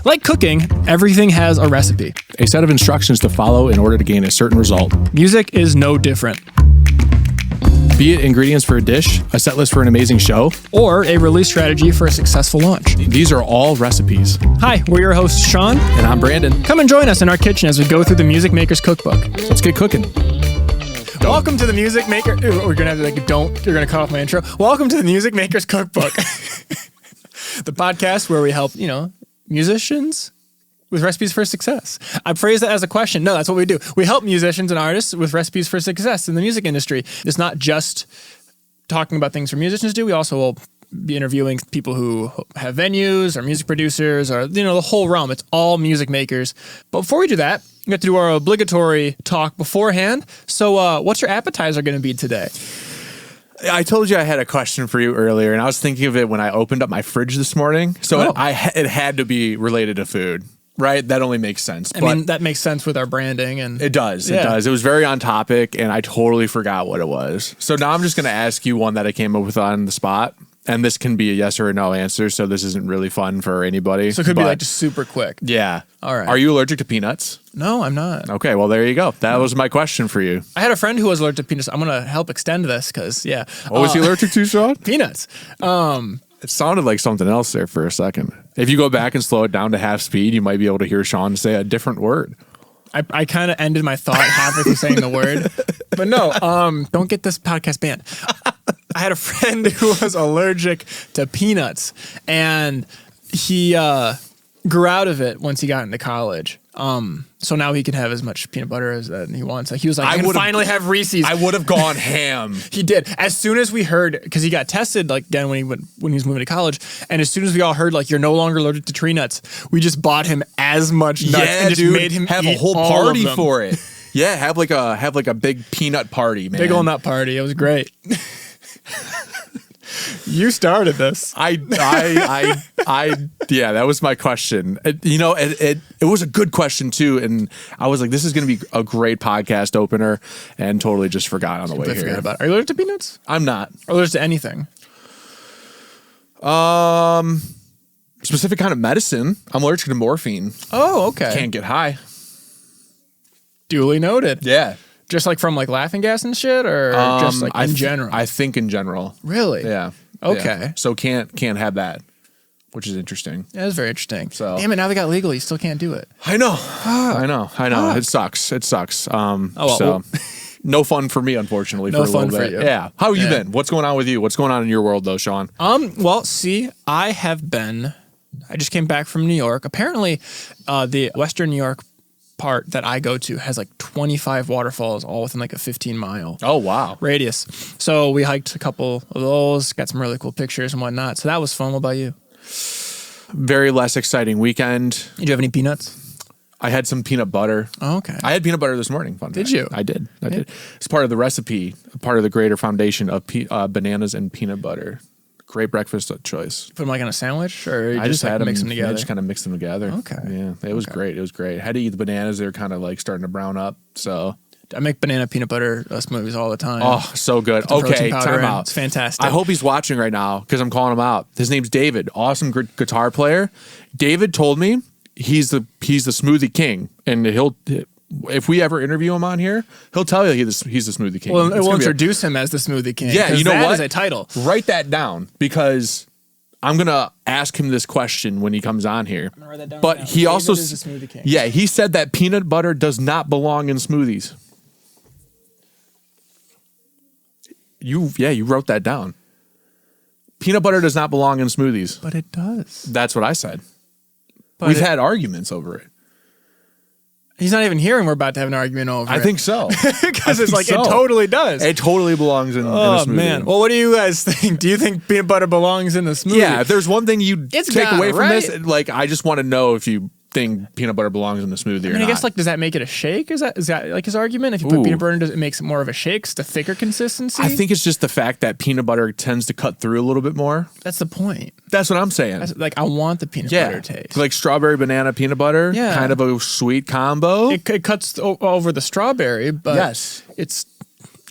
Like cooking, everything has a recipe. A set of instructions to follow in order to gain a certain result. Music is no different. Be it ingredients for a dish, a set list for an amazing show, Or a release strategy for a successful launch. these are all recipes. Hi, we're your hosts, Sean. And I'm Brandon. Come and join us in our kitchen as we go through the Music Makers Cookbook. Let's get cooking. Welcome to the Music Maker. Ooh, we're gonna have to You're gonna cut off my intro. Welcome to the Music Makers Cookbook, the podcast where we help musicians with recipes for success. I phrase that as a question. No, that's what we do. We help musicians and artists with recipes for success in the music industry. It's not just talking about things for musicians do. We also will be interviewing people who have venues or music producers or the whole realm. It's all music makers. But before we do that, we have to do our obligatory talk beforehand. So what's your appetizer going to be today? I told you I had a question for you earlier, and I was thinking of it when I opened up my fridge this morning. So it had to be related to food, right? That only makes sense. I mean, that makes sense with our branding. And it does. Yeah. It does. It was very on topic, and I totally forgot what it was. So now I'm just going to ask you one that I came up with on the spot. And this can be a yes or a no answer, so this isn't really fun for anybody. So it could be like just super quick. Yeah. All right. Are you allergic to peanuts? No, I'm not. Okay, well, there you go. That was my question for you. I had a friend who was allergic to peanuts. I'm going to help extend this because, What was he allergic to, Sean? Peanuts. It sounded like something else there for a second. If you go back and slow it down to half speed, you might be able to hear Sean say a different word. I kind of ended my thought halfway through saying the word. But no, don't get this podcast banned. I had a friend who was allergic to peanuts, and he grew out of it once he got into college. So now he can have as much peanut butter as he wants. Like he was like, I can finally have Reese's. I would have gone ham. He did. As soon as we heard, because he got tested like again when he was moving to college, and as soon as we all heard like you're no longer allergic to tree nuts, we just bought him as much nuts and just made him have eat a whole all party of them. for it. Yeah, have like a big peanut party, man. Big old nut party. It was great. You started this. Yeah, that was my question. It was a good question too, and I was like, this is going to be a great podcast opener, and totally just forgot on the way here. Forgot about it. Are you allergic to peanuts? I'm not. Or allergic to anything? Specific kind of medicine. I'm allergic to morphine. Oh, okay. Can't get high. Duly noted. Yeah. Just like from like laughing gas and shit, or just like in general? I think in general. Really? Yeah. Okay. Yeah. So can't have that, which is interesting. Yeah, that's very interesting. So damn it, now they got legal. You still can't do it. I know. I know. It sucks. So no fun for me, unfortunately. No for a fun little for bit. you. Yeah. How have you Yeah. been? What's going on with you? What's going on in your world, though, Sean? Well, see, I just came back from New York. Apparently, the Western New York part that I go to has like 25 waterfalls all within like a 15-mile Oh, wow. radius. So we hiked a couple of those, got some really cool pictures and whatnot. So that was fun. What about you? Very less exciting weekend. Did you have any peanuts? I had some peanut butter. Oh, okay. I had peanut butter this morning. Fun Did fact. you? I did. It's part of the recipe, part of the greater foundation of bananas and peanut butter. Great breakfast choice. Put them like on a sandwich, or you I just like, had them, mix them together? I just kind of mixed them together. Okay. Yeah, it was great. It was great. I had to eat the bananas. They were kind of like starting to brown up. So I make banana peanut butter smoothies all the time. Oh, so good. Put the Okay, protein powder time in. out. It's fantastic. I hope he's watching right now because I'm calling him out. His name's David. Awesome guitar player. David told me he's the smoothie king, and if we ever interview him on here, he'll tell you he's the smoothie king. Well, we'll introduce him as the smoothie king. Yeah, you know that what? is a title. Write that down because I'm gonna ask him this question when he comes on here. I'm gonna write that down But right now. he David also, is the smoothie king. yeah, he said that peanut butter does not belong in smoothies. You wrote that down. Peanut butter does not belong in smoothies. But it does. That's what I said. But We've had arguments over it. He's not even here, and we're about to have an argument over it. I think so. Because it's think like, so. it totally does. It totally belongs in a Oh, smoothie. man. Well, what do you guys think? Do you think peanut butter belongs in the smoothie? Yeah, if there's one thing you It's take gotta, away from right? this, like I just want to know if you think peanut butter belongs in the smoothie or I not. guess, like, does that make it a shake? Is that like his argument? If you put Ooh. peanut butter in, it makes it more of a shake, it's a thicker consistency? I think it's just the fact that peanut butter tends to cut through a little bit more. that's the point. That's what I'm saying. Like, I want the peanut butter taste. Like strawberry banana peanut butter, Yeah. kind of a sweet combo. It cuts over the strawberry, but Yes. it's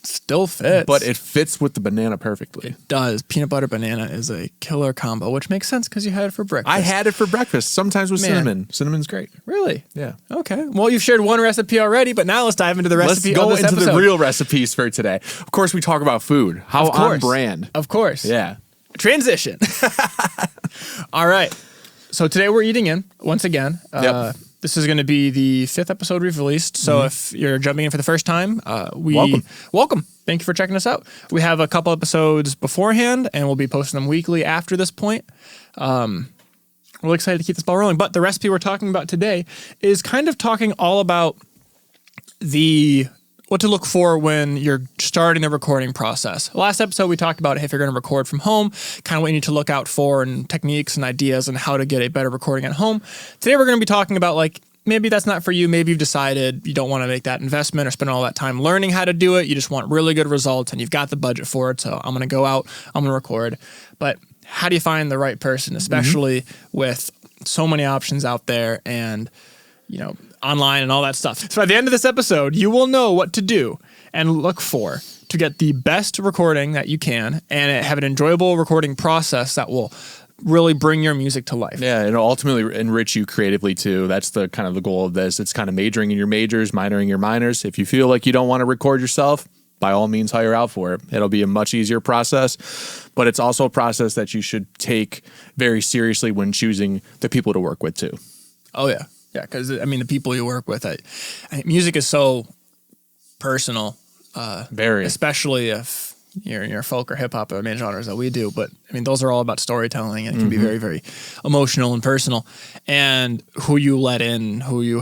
Still fits. but it fits with the banana perfectly. It does. Peanut butter banana is a killer combo, which makes sense because you had it for breakfast. I had it for breakfast, sometimes with cinnamon. Cinnamon's great. Really? Yeah. Okay. Well, you've shared one recipe already, but now let's dive into the recipe. Let's go of this into episode. the real recipes for today. Of course, we talk about food. How on brand. Of course. Yeah. Transition. All right. So today we're eating in once again. Yep. This is going to be the 5th episode we've released. So if you're jumping in for the first time, welcome. Thank you for checking us out. We have a couple episodes beforehand, and we'll be posting them weekly after this point. We're really excited to keep this ball rolling. But the recipe we're talking about today is kind of talking all about what to look for when you're starting the recording process. Last episode, we talked about if you're going to record from home, kind of what you need to look out for and techniques and ideas and how to get a better recording at home. Today, we're going to be talking about maybe that's not for you. Maybe you've decided you don't want to make that investment or spend all that time learning how to do it. You just want really good results and you've got the budget for it. So I'm going to go out, I'm going to record. But how do you find the right person, especially with so many options out there and, online and all that stuff? So at the end of this episode, you will know what to do and look for to get the best recording that you can and have an enjoyable recording process that will really bring your music to life. Yeah, and ultimately enrich you creatively too. That's the kind of the goal of this. It's kind of majoring in your majors, minoring your minors. If you feel like you don't want to record yourself, by all means, hire out for it. It'll be a much easier process, but it's also a process that you should take very seriously when choosing the people to work with too. Oh, yeah. Yeah, because, the people you work with, music is so personal. Very. Especially if you're folk or hip-hop or main genres that we do. But, those are all about storytelling, and it can be very, very emotional and personal. And who you let in, who you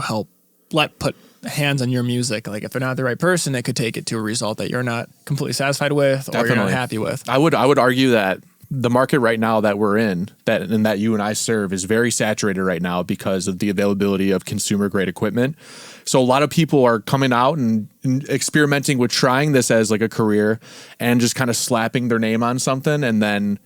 let put hands on your music. Like, if they're not the right person, it could take it to a result that you're not completely satisfied with or you're not happy with. I would argue that the market right now that we're in, that you and I serve, is very saturated right now because of the availability of consumer grade equipment. So a lot of people are coming out and experimenting with trying this as like a career and just kind of slapping their name on something, and then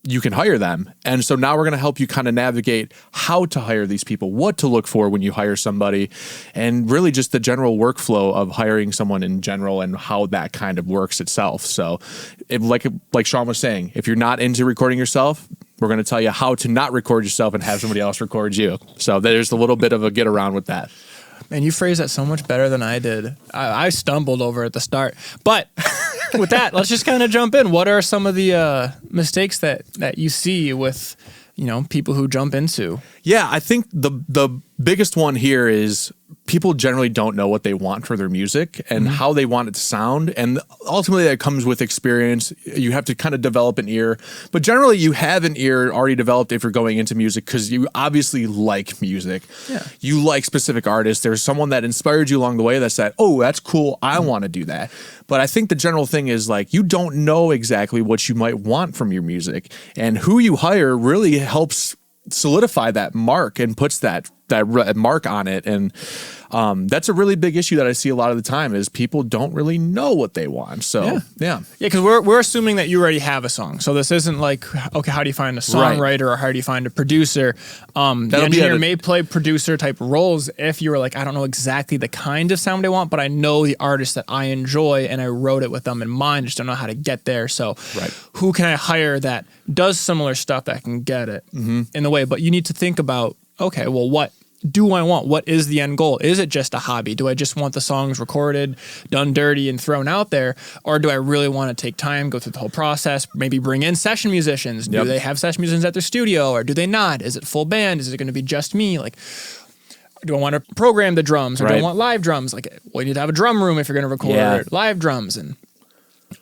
you can hire them. And so now we're going to help you kind of navigate how to hire these people, what to look for when you hire somebody, and really just the general workflow of hiring someone in general and how that kind of works itself. So like Sean was saying, if you're not into recording yourself, we're going to tell you how to not record yourself and have somebody else record you. So there's a little bit of a get around with that. And you phrased that so much better than I did. I stumbled over at the start. But with that, let's just kind of jump in. What are some of the mistakes that you see with, people who jump into? Yeah, I think the biggest one here is people generally don't know what they want for their music and how they want it to sound. And ultimately that comes with experience. You have to kind of develop an ear, but generally you have an ear already developed if you're going into music because you obviously like music. Yeah. You like specific artists. There's someone that inspired you along the way that said, oh, that's cool. I want to do that. But I think the general thing is you don't know exactly what you might want from your music, and who you hire really helps solidify that mark and puts that mark on it. And that's a really big issue that I see a lot of the time is people don't really know what they want. So yeah, because we're assuming that you already have a song. So this isn't like, okay, how do you find a songwriter or how do you find a producer? The engineer may play producer type roles if you were like, I don't know exactly the kind of sound I want, but I know the artist that I enjoy and I wrote it with them in mind. I just don't know how to get there. So who can I hire that does similar stuff that can get it in the way? But you need to think about, okay, well, what do I want? What is the end goal? Is it just a hobby? Do I just want the songs recorded, done dirty, and thrown out there? Or do I really want to take time, go through the whole process, maybe bring in session musicians? Do they have session musicians at their studio or do they not? Is it full band? Is it going to be just me? Do I want to program the drums or do I want live drums? You need to have a drum room if you're going to record live drums and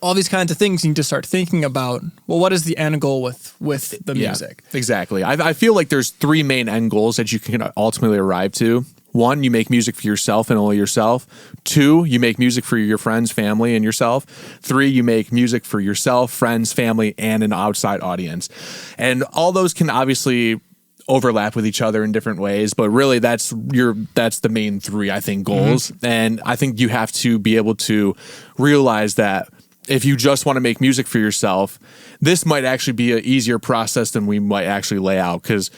all these kinds of things. You need to start thinking about, well, what is the end goal with the music? Exactly. I feel like there's three main end goals that you can ultimately arrive to. One, you make music for yourself and only yourself. Two, you make music for your friends, family, and yourself. Three, you make music for yourself, friends, family, and an outside audience. And all those can obviously overlap with each other in different ways, but really that's the main three, I think, goals. And I think you have to be able to realize that if you just want to make music for yourself, this might actually be an easier process than we might actually lay out, because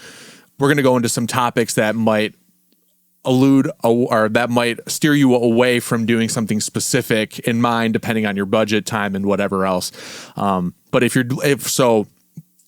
we're going to go into some topics that might or that might steer you away from doing something specific in mind, depending on your budget, time, and whatever else. But if so,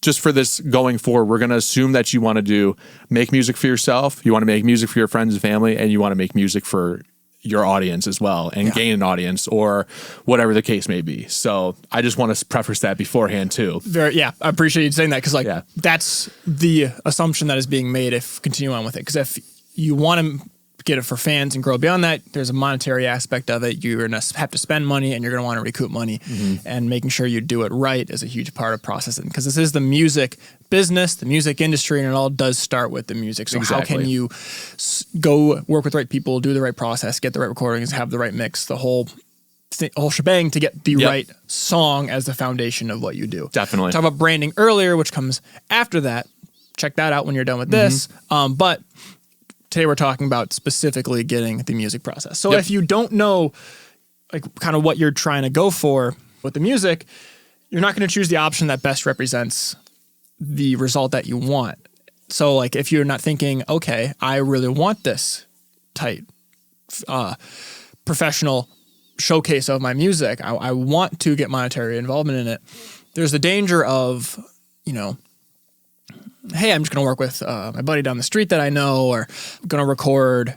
just for this going forward, we're going to assume that you want to make music for yourself, you want to make music for your friends and family, and you want to make music for your audience as well and gain an audience or whatever the case may be. So I just want to preface that beforehand too. I appreciate you saying that because that's the assumption that is being made if continue on with it. Because if you want to get it for fans and grow beyond that, there's a monetary aspect of it. You're going to have to spend money and you're going to want to recoup money, and making sure you do it right is a huge part of processing, because this is the music business, the music industry, and it all does start with the music. So how can you go work with the right people, do the right process, get the right recordings, have the right mix, the whole shebang to get the right song as the foundation of what you do. Definitely. Talk about branding earlier, which comes after that. Check that out when you're done with this. But today we're talking about specifically getting the music process. So if you don't know kind of what you're trying to go for with the music, you're not going to choose the option that best represents the result that you want. So if you're not thinking, okay, I really want this tight, professional showcase of my music, I want to get monetary involvement in it, there's the danger of, hey, I'm just going to work with my buddy down the street that I know, or I'm going to record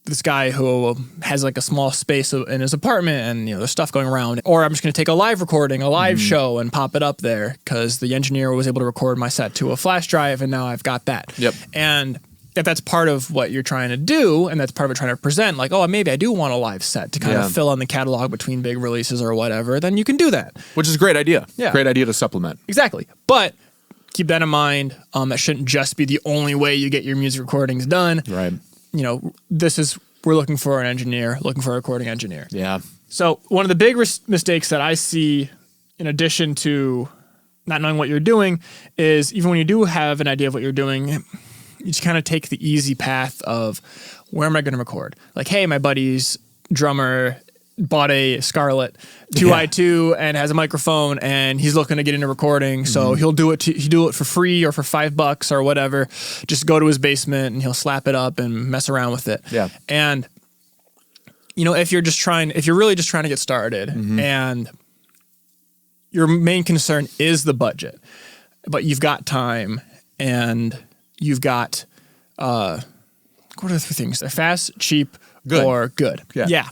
this guy who has a small space in his apartment and, there's stuff going around. Or I'm just going to take a live recording, a live show, and pop it up there because the engineer was able to record my set to a flash drive and now I've got that. Yep. And if that's part of what you're trying to do and that's part of it trying to present, maybe I do want a live set to kind of fill in the catalog between big releases or whatever, then you can do that. Which is a great idea. Yeah. Great idea to supplement. Exactly. But keep that in mind. That shouldn't just be the only way you get your music recordings done. Right. We're looking for an engineer, looking for a recording engineer. Yeah. So one of the big mistakes that I see, in addition to not knowing what you're doing, is even when you do have an idea of what you're doing, you just kind of take the easy path of where am I going to record? Hey, my buddy's drummer bought a Scarlett 2i2 and has a microphone and he's looking to get into recording. So he'll do it for free or for $5 or whatever. Just go to his basement and he'll slap it up and mess around with it. Yeah. And if you're really just trying to get started and your main concern is the budget, but you've got time and you've got, what are the three things? They're fast, cheap, good. Or good. Yeah.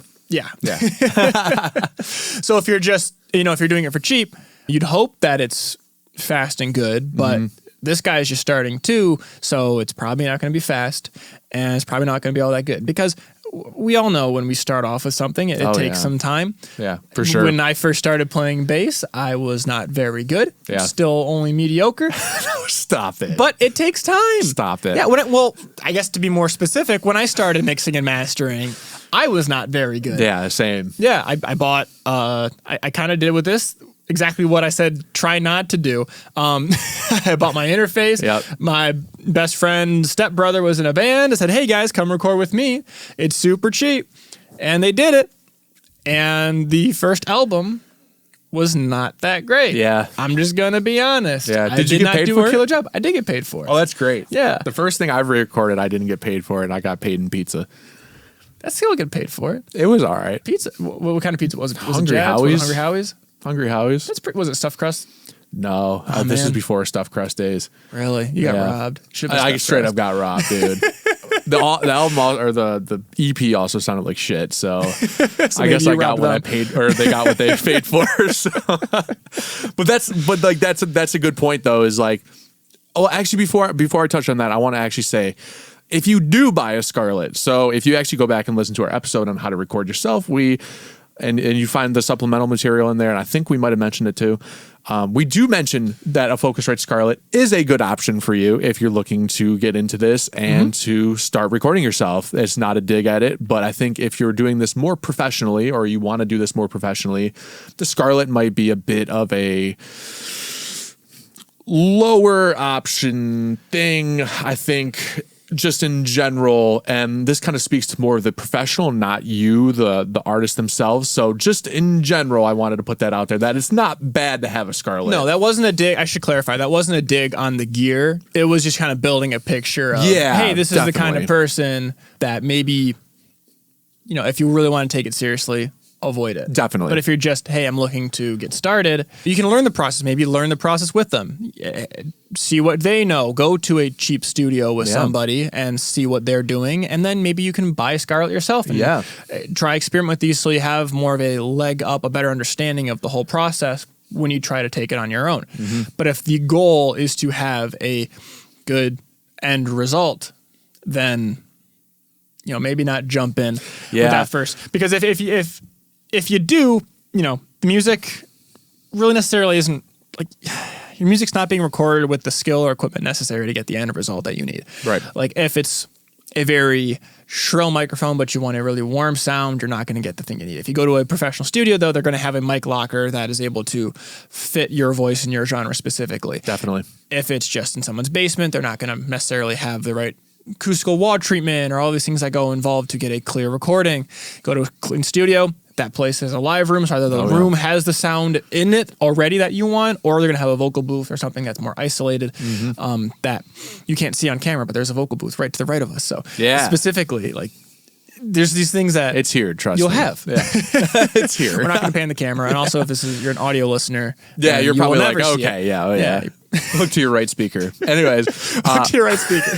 So if you're just, if you're doing it for cheap, you'd hope that it's fast and good, but this guy is just starting too, so it's probably not going to be fast and it's probably not going to be all that good, because we all know when we start off with something, it takes some time. Yeah, for sure. When I first started playing bass, I was not very good. Yeah. Still only mediocre. Stop it. But it takes time. Stop it. Yeah. I guess to be more specific, when I started mixing and mastering, I was not very good. Yeah, same. Yeah. I bought, I kind of did with this exactly what I said, try not to do. I bought my interface. Yep. My best friend's stepbrother was in a band. I said, hey guys, come record with me. It's super cheap. And they did it. And the first album was not that great. Yeah. I'm just going to be honest. Yeah. Did you get not paid do for a it? killer job? I did get paid for it. Oh, that's great. Yeah. The first thing I've recorded, I didn't get paid for it, and I got paid in pizza. I still get paid for it. It was all right. Pizza. What kind of pizza was it? Was Hungry it Jad's? Howie's. Was it Hungry Howie's? Hungry Howie's? Was it stuffed crust? No. Oh, this is man. before stuffed crust days. Really? You got robbed. I straight up got robbed, dude. The album or the EP also sounded like shit, so I guess I got what I paid, or they got what they paid for. So. But that's a good point though. Is actually before I touch on that, I want to actually say, if you do buy a Scarlett, so if you actually go back and listen to our episode on how to record yourself, and you find the supplemental material in there, and I think we might have mentioned it too. We do mention that a Focusrite Scarlett is a good option for you if you're looking to get into this and to start recording yourself. It's not a dig at it, but I think if you're doing this more professionally, or you want to do this more professionally, the Scarlett might be a bit of a lower option thing. I think just in general, and this kind of speaks to more of the professional, not you, the artist themselves. So just in general, I wanted to put that out there, that it's not bad to have a Scarlett. No, that wasn't a dig. I should clarify. That wasn't a dig on the gear. It was just kind of building a picture of, hey, this is the kind of person that maybe, if you really want to take it seriously, avoid it. Definitely. But if you're just, hey, I'm looking to get started, you can learn the process. Maybe learn the process with them. See what they know. Go to a cheap studio with somebody and see what they're doing. And then maybe you can buy a Scarlett yourself and try experiment with these so you have more of a leg up, a better understanding of the whole process when you try to take it on your own. But if the goal is to have a good end result, then maybe not jump in with that first. Because if you do, the music really necessarily isn't like your music's not being recorded with the skill or equipment necessary to get the end result that you need. Right. Like if it's a very shrill microphone, but you want a really warm sound, you're not going to get the thing you need. If you go to a professional studio, though, they're going to have a mic locker that is able to fit your voice and your genre specifically. Definitely. If it's just in someone's basement, they're not going to necessarily have the right acoustical wall treatment or all these things that go involved to get a clear recording. Go to a clean studio. That place is a live room, so either the room has the sound in it already that you want, or they're going to have a vocal booth or something that's more isolated that you can't see on camera, but there's a vocal booth right to the right of us. So specifically, like, there's these things that it's here. Trust you'll me. have. Yeah. It's here. We're not going to pan the camera, and also if you're an audio listener, you're probably like, okay, yeah. Look to your right speaker. Anyways, look to your right speaker.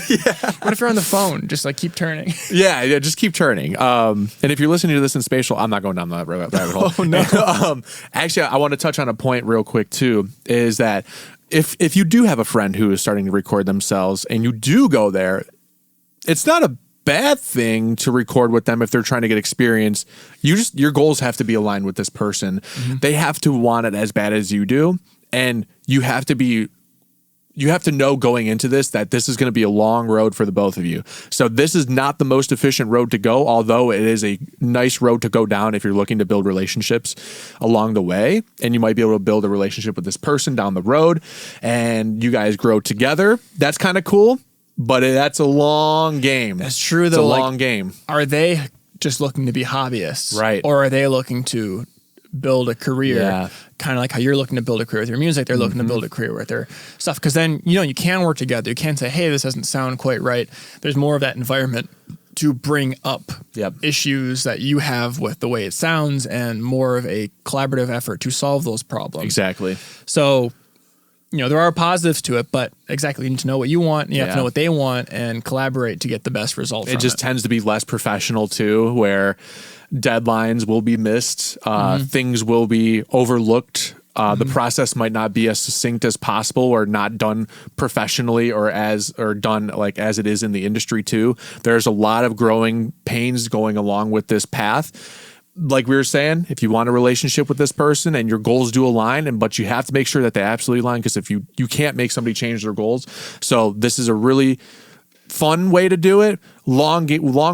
What if you're on the phone? Just like keep turning. Yeah, just keep turning. And if you're listening to this in spatial, I'm not going down that rabbit hole. Oh no. Actually, I want to touch on a point real quick too. Is that if you do have a friend who is starting to record themselves, and you do go there, it's not a bad thing to record with them if they're trying to get experience. Your goals have to be aligned with this person. They have to want it as bad as you do, and you have to know going into this that this is going to be a long road for the both of you. So this is not the most efficient road to go, although it is a nice road to go down if you're looking to build relationships along the way. And you might be able to build a relationship with this person down the road and you guys grow together. That's kind of cool, but that's a long game. That's true, though. It's a long game. Are they just looking to be hobbyists? Right. Or are they looking to build a career? Yeah. Kind of like how you're looking to build a career with your music, they're looking to build a career with their stuff. Because then, you can work together. You can say, hey, this doesn't sound quite right. There's more of that environment to bring up issues that you have with the way it sounds and more of a collaborative effort to solve those problems. Exactly. So, there are positives to it, but exactly, you need to know what you want, and you have to know what they want, and collaborate to get the best result from it. It just tends to be less professional, too, where deadlines will be missed, things will be overlooked. The process might not be as succinct as possible or not done professionally or done like as it is in the industry, too. There's a lot of growing pains going along with this path. Like we were saying, if you want a relationship with this person and your goals do align, but you have to make sure that they absolutely align, because if you can't make somebody change their goals. So this is a really fun way to do it, long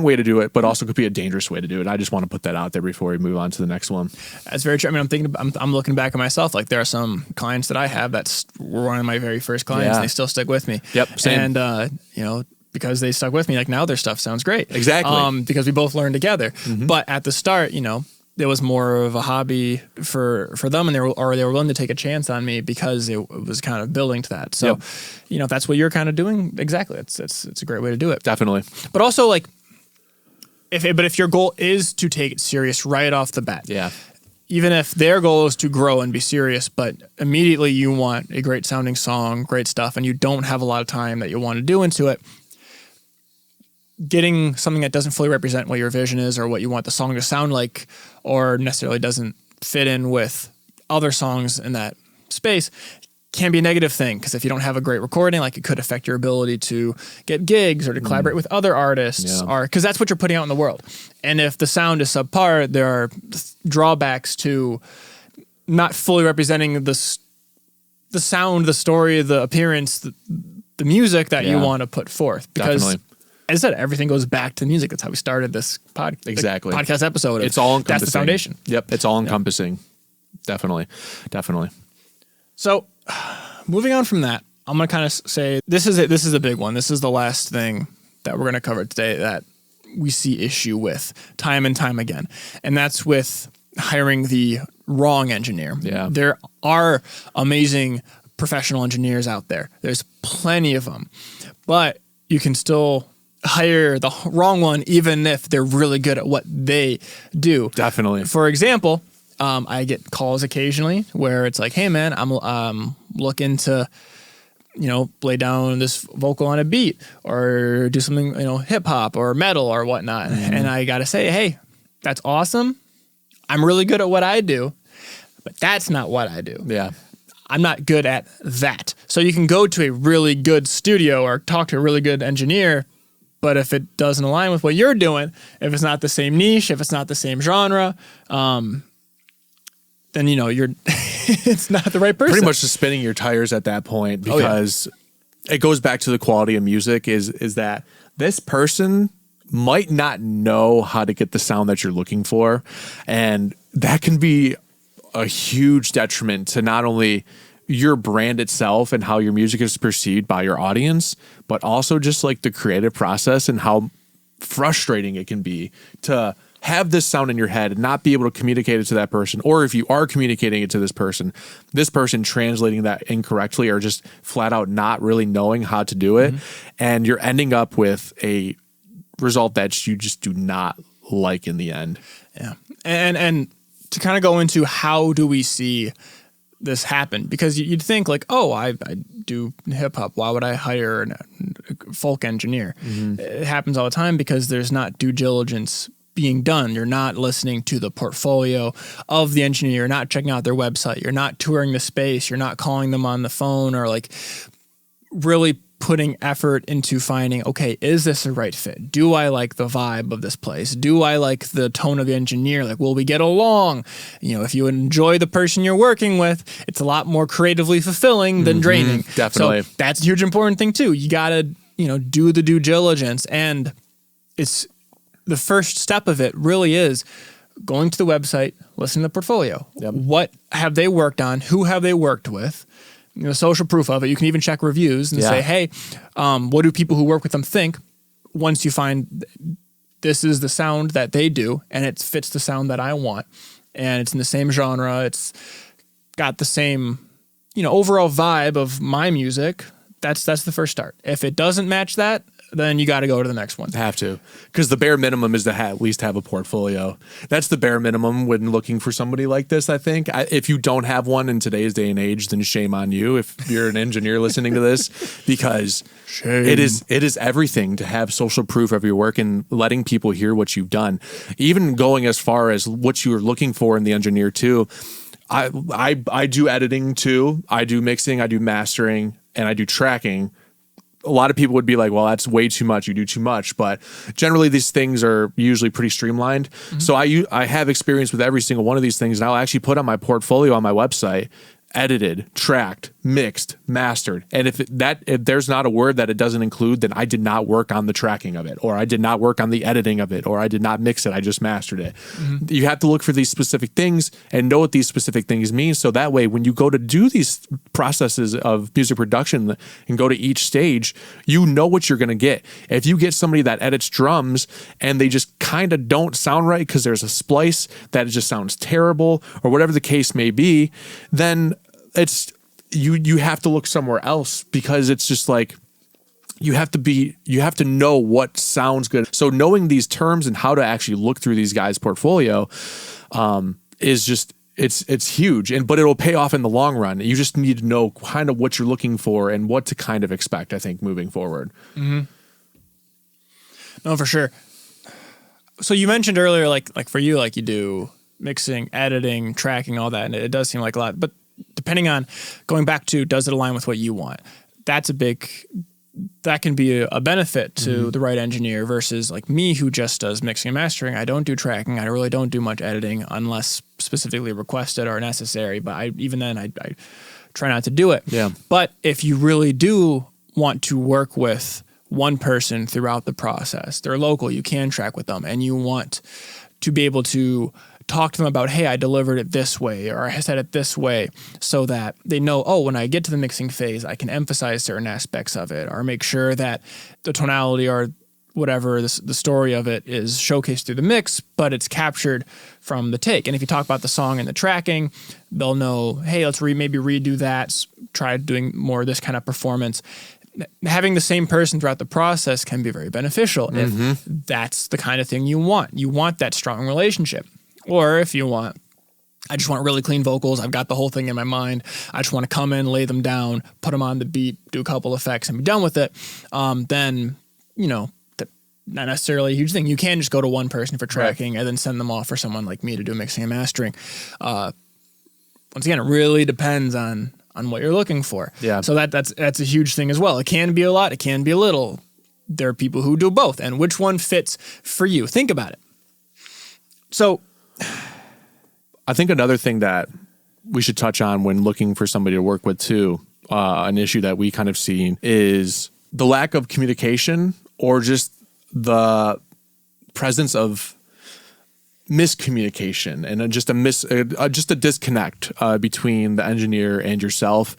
way to do it, but also could be a dangerous way to do it. I just want to put that out there before we move on to the next one. That's very true. I mean, I'm looking back at myself. Like there are some clients that I have were one of my very first clients. And they still stick with me. Yep. Same. And because they stuck with me, like now their stuff sounds great. Exactly. Because we both learned together. But at the start, it was more of a hobby for them, and they were willing to take a chance on me because it was kind of building to that. So, if that's what you're kind of doing, exactly, it's a great way to do it. Definitely. But also, like, if your goal is to take it serious right off the bat, even if their goal is to grow and be serious, but immediately you want a great sounding song, great stuff, and you don't have a lot of time that you want to do into it, getting something that doesn't fully represent what your vision is or what you want the song to sound like, or necessarily doesn't fit in with other songs in that space, can be a negative thing. Because if you don't have a great recording, like, it could affect your ability to get gigs or to collaborate with other artists, or because that's what you're putting out in the world. And if the sound is subpar, there are drawbacks to not fully representing the sound, the story, the appearance, the music that you want to put forth. Because Definitely. As I said, everything goes back to music. That's how we started this podcast episode. It's all encompassing. That's the foundation. Yep. It's all encompassing. Definitely. So moving on from that, I'm going to kind of say this is it. This is a big one. This is the last thing that we're going to cover today that we see issue with time and time again. And that's with hiring the wrong engineer. Yeah. There are amazing professional engineers out there. There's plenty of them. But you can still hire the wrong one even if they're really good at what they do. Definitely. For example, I get calls occasionally where it's like, hey man, I'm looking to, lay down this vocal on a beat or do something, hip hop or metal or whatnot. Mm-hmm. And I got to say, hey, that's awesome. I'm really good at what I do, but that's not what I do. Yeah. I'm not good at that. So you can go to a really good studio or talk to a really good engineer, but if it doesn't align with what you're doing, if it's not the same niche, if it's not the same genre, then you're it's not the right person. Pretty much just spinning your tires at that point, because it goes back to the quality of music is that this person might not know how to get the sound that you're looking for, and that can be a huge detriment to not only your brand itself and how your music is perceived by your audience, but also just like the creative process and how frustrating it can be to have this sound in your head and not be able to communicate it to that person. Or if you are communicating it to this person translating that incorrectly or just flat out not really knowing how to do it. Mm-hmm. And you're ending up with a result that you just do not like in the end. Yeah. And to kind of go into how do we see this happen, because you'd think like, oh, I do hip hop. Why would I hire a folk engineer? Mm-hmm. It happens all the time because there's not due diligence being done. You're not listening to the portfolio of the engineer. You're not checking out their website. You're not touring the space. You're not calling them on the phone or like really putting effort into finding, okay, is this a right fit? Do I like the vibe of this place? Do I like the tone of the engineer? Like, will we get along? If you enjoy the person you're working with, it's a lot more creatively fulfilling than draining. Definitely. So that's a huge important thing too. You got to, do the due diligence, and it's the first step of it really is going to the website, listening to the portfolio. Yep. What have they worked on? Who have they worked with? Social proof of it. You can even check reviews and say, hey, what do people who work with them think? Once you find this is the sound that they do and it fits the sound that I want and it's in the same genre, it's got the same, overall vibe of my music, that's the first start. If it doesn't match that, then you got to go to the next one. Have to, because the bare minimum is to at least have a portfolio. That's the bare minimum when looking for somebody like this. I think if you don't have one in today's day and age, then shame on you. If you're an engineer listening to this, because it is everything to have social proof of your work and letting people hear what you've done. Even going as far as what you are looking for in the engineer too. I do editing too. I do mixing. I do mastering, and I do tracking. A lot of people would be like, well, that's way too much. You do too much. But generally, these things are usually pretty streamlined. Mm-hmm. So I have experience with every single one of these things. And I'll actually put on my portfolio on my website, edited, tracked, mixed, mastered. And if there's not a word that it doesn't include, then I did not work on the tracking of it, or I did not work on the editing of it, or I did not mix it. I just mastered it. Mm-hmm. You have to look for these specific things and know what these specific things mean. So that way, when you go to do these processes of music production and go to each stage, you know what you're going to get. If you get somebody that edits drums and they just kind of don't sound right because there's a splice that just sounds terrible or whatever the case may be, then it's you have to look somewhere else, because it's just like you have to know what sounds good. So knowing these terms and how to actually look through these guys' portfolio is just it's huge, but it'll pay off in the long run. You just need to know kind of what you're looking for and what to kind of expect, I think, moving forward. Mm-hmm. No, for sure. So you mentioned earlier, like for you, like you do mixing, editing, tracking, all that, and it does seem like a lot, but depending on going back to, does it align with what you want? That can be a benefit to the right engineer versus like me, who just does mixing and mastering. I don't do tracking. I really don't do much editing unless specifically requested or necessary. But even then I try not to do it. Yeah. But if you really do want to work with one person throughout the process, they're local, you can track with them, and you want to be able to talk to them about, hey, I delivered it this way, or I said it this way, so that they know, oh, when I get to the mixing phase, I can emphasize certain aspects of it, or make sure that the tonality or whatever the story of it is showcased through the mix, but it's captured from the take. And if you talk about the song and the tracking, they'll know, hey, let's maybe redo that, try doing more of this kind of performance. Having the same person throughout the process can be very beneficial if that's the kind of thing you want. You want that strong relationship. Or if you want, I just want really clean vocals, I've got the whole thing in my mind, I just want to come in, lay them down, put them on the beat, do a couple effects, and be done with it, then, not necessarily a huge thing. You can just go to one person for tracking and then send them off for someone like me to do mixing and mastering. Once again, it really depends on what you're looking for. Yeah. So that's a huge thing as well. It can be a lot, it can be a little. There are people who do both, and which one fits for you? Think about it. So I think another thing that we should touch on when looking for somebody to work with too, an issue that we kind of see is the lack of communication or just the presence of miscommunication and just a disconnect between the engineer and yourself.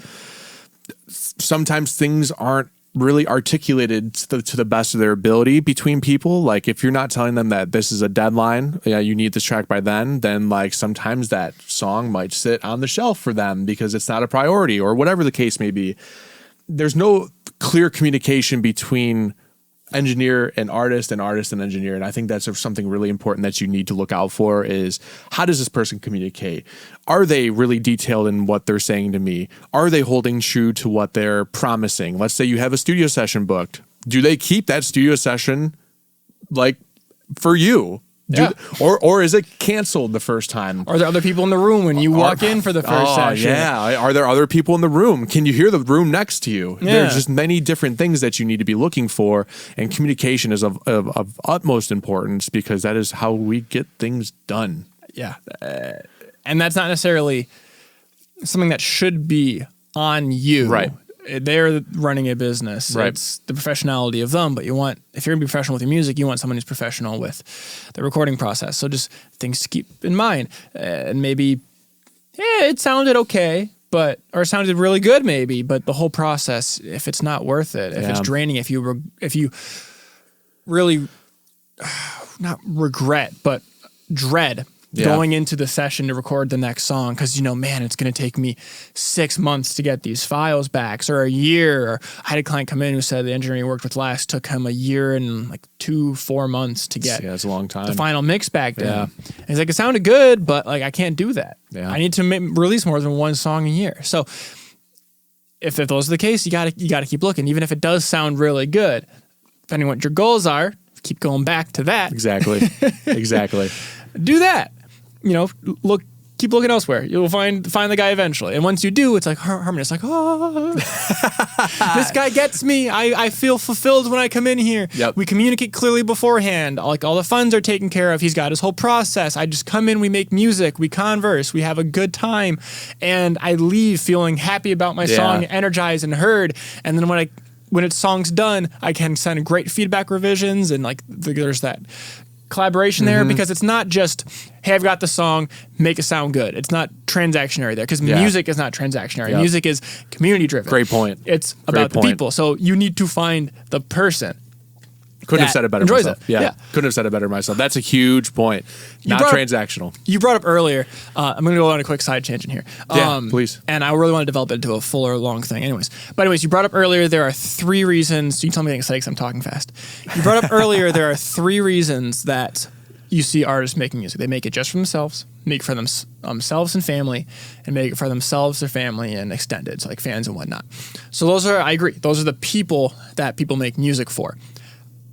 Sometimes things aren't really articulated to the best of their ability between people. Like if you're not telling them that this is a deadline, you need this track by then like sometimes that song might sit on the shelf for them because it's not a priority or whatever the case may be. There's no clear communication between engineer and artist and engineer. And I think that's something really important that you need to look out for is how does this person communicate? Are they really detailed in what they're saying to me? Are they holding true to what they're promising? Let's say you have a studio session booked. Do they keep that studio session like for you? Or is it canceled the first time? Are there other people in the room when you walk in for the first session? Yeah. Are there other people in the room? Can you hear the room next to you? Yeah. There's just many different things that you need to be looking for, and communication is of utmost importance because that is how we get things done. Yeah. And that's not necessarily something that should be on you. Right. They're running a business. Right. It's the professionality of them, but if you're going to be professional with your music, you want someone who's professional with the recording process. So just things to keep in mind. And maybe, it sounded okay, or it sounded really good maybe, but the whole process, if it's not worth it, if it's draining, if you really, not regret, but dread going into the session to record the next song because, man, it's going to take me 6 months to get these files back or a year. Or I had a client come in who said the engineer he worked with last took him a year and like 4 months to get that's a long time. the final mix back to him. And he's like, it sounded good, but like I can't do that. Yeah. I need to release more than one song a year. So if those are the case, you got to keep looking, even if it does sound really good. Depending on what your goals are, keep going back to that. Exactly. Do that. Keep looking elsewhere. You'll find the guy eventually. And once you do, it's like harmony. It's like, this guy gets me. I feel fulfilled when I come in here. Yep. We communicate clearly beforehand. Like all the funds are taken care of. He's got his whole process. I just come in, we make music, we converse, we have a good time, and I leave feeling happy about my song, energized and heard. And then when its song's done, I can send great feedback revisions and there's that collaboration there because it's not just, hey, I've got the song, make it sound good. It's not transactionary there because music is not transactionary. Yep. Music is community driven. Great point. It's about the people. So you need to find the person. Couldn't have said it better enjoys myself. it. Yeah. Couldn't have said it better myself. That's a huge point. Not transactional. You brought up earlier, I'm going to go on a quick side tangent here. Please. And I really want to develop it into a fuller, long thing. Anyways, you brought up earlier there are 3 reasons. You tell me mistakes, I'm talking fast. You brought up earlier there are 3 reasons that you see artists making music. They make it just for themselves, make it for themselves and family, and make it for themselves, their family, and extended, so like fans and whatnot. So I agree. Those are the people that people make music for.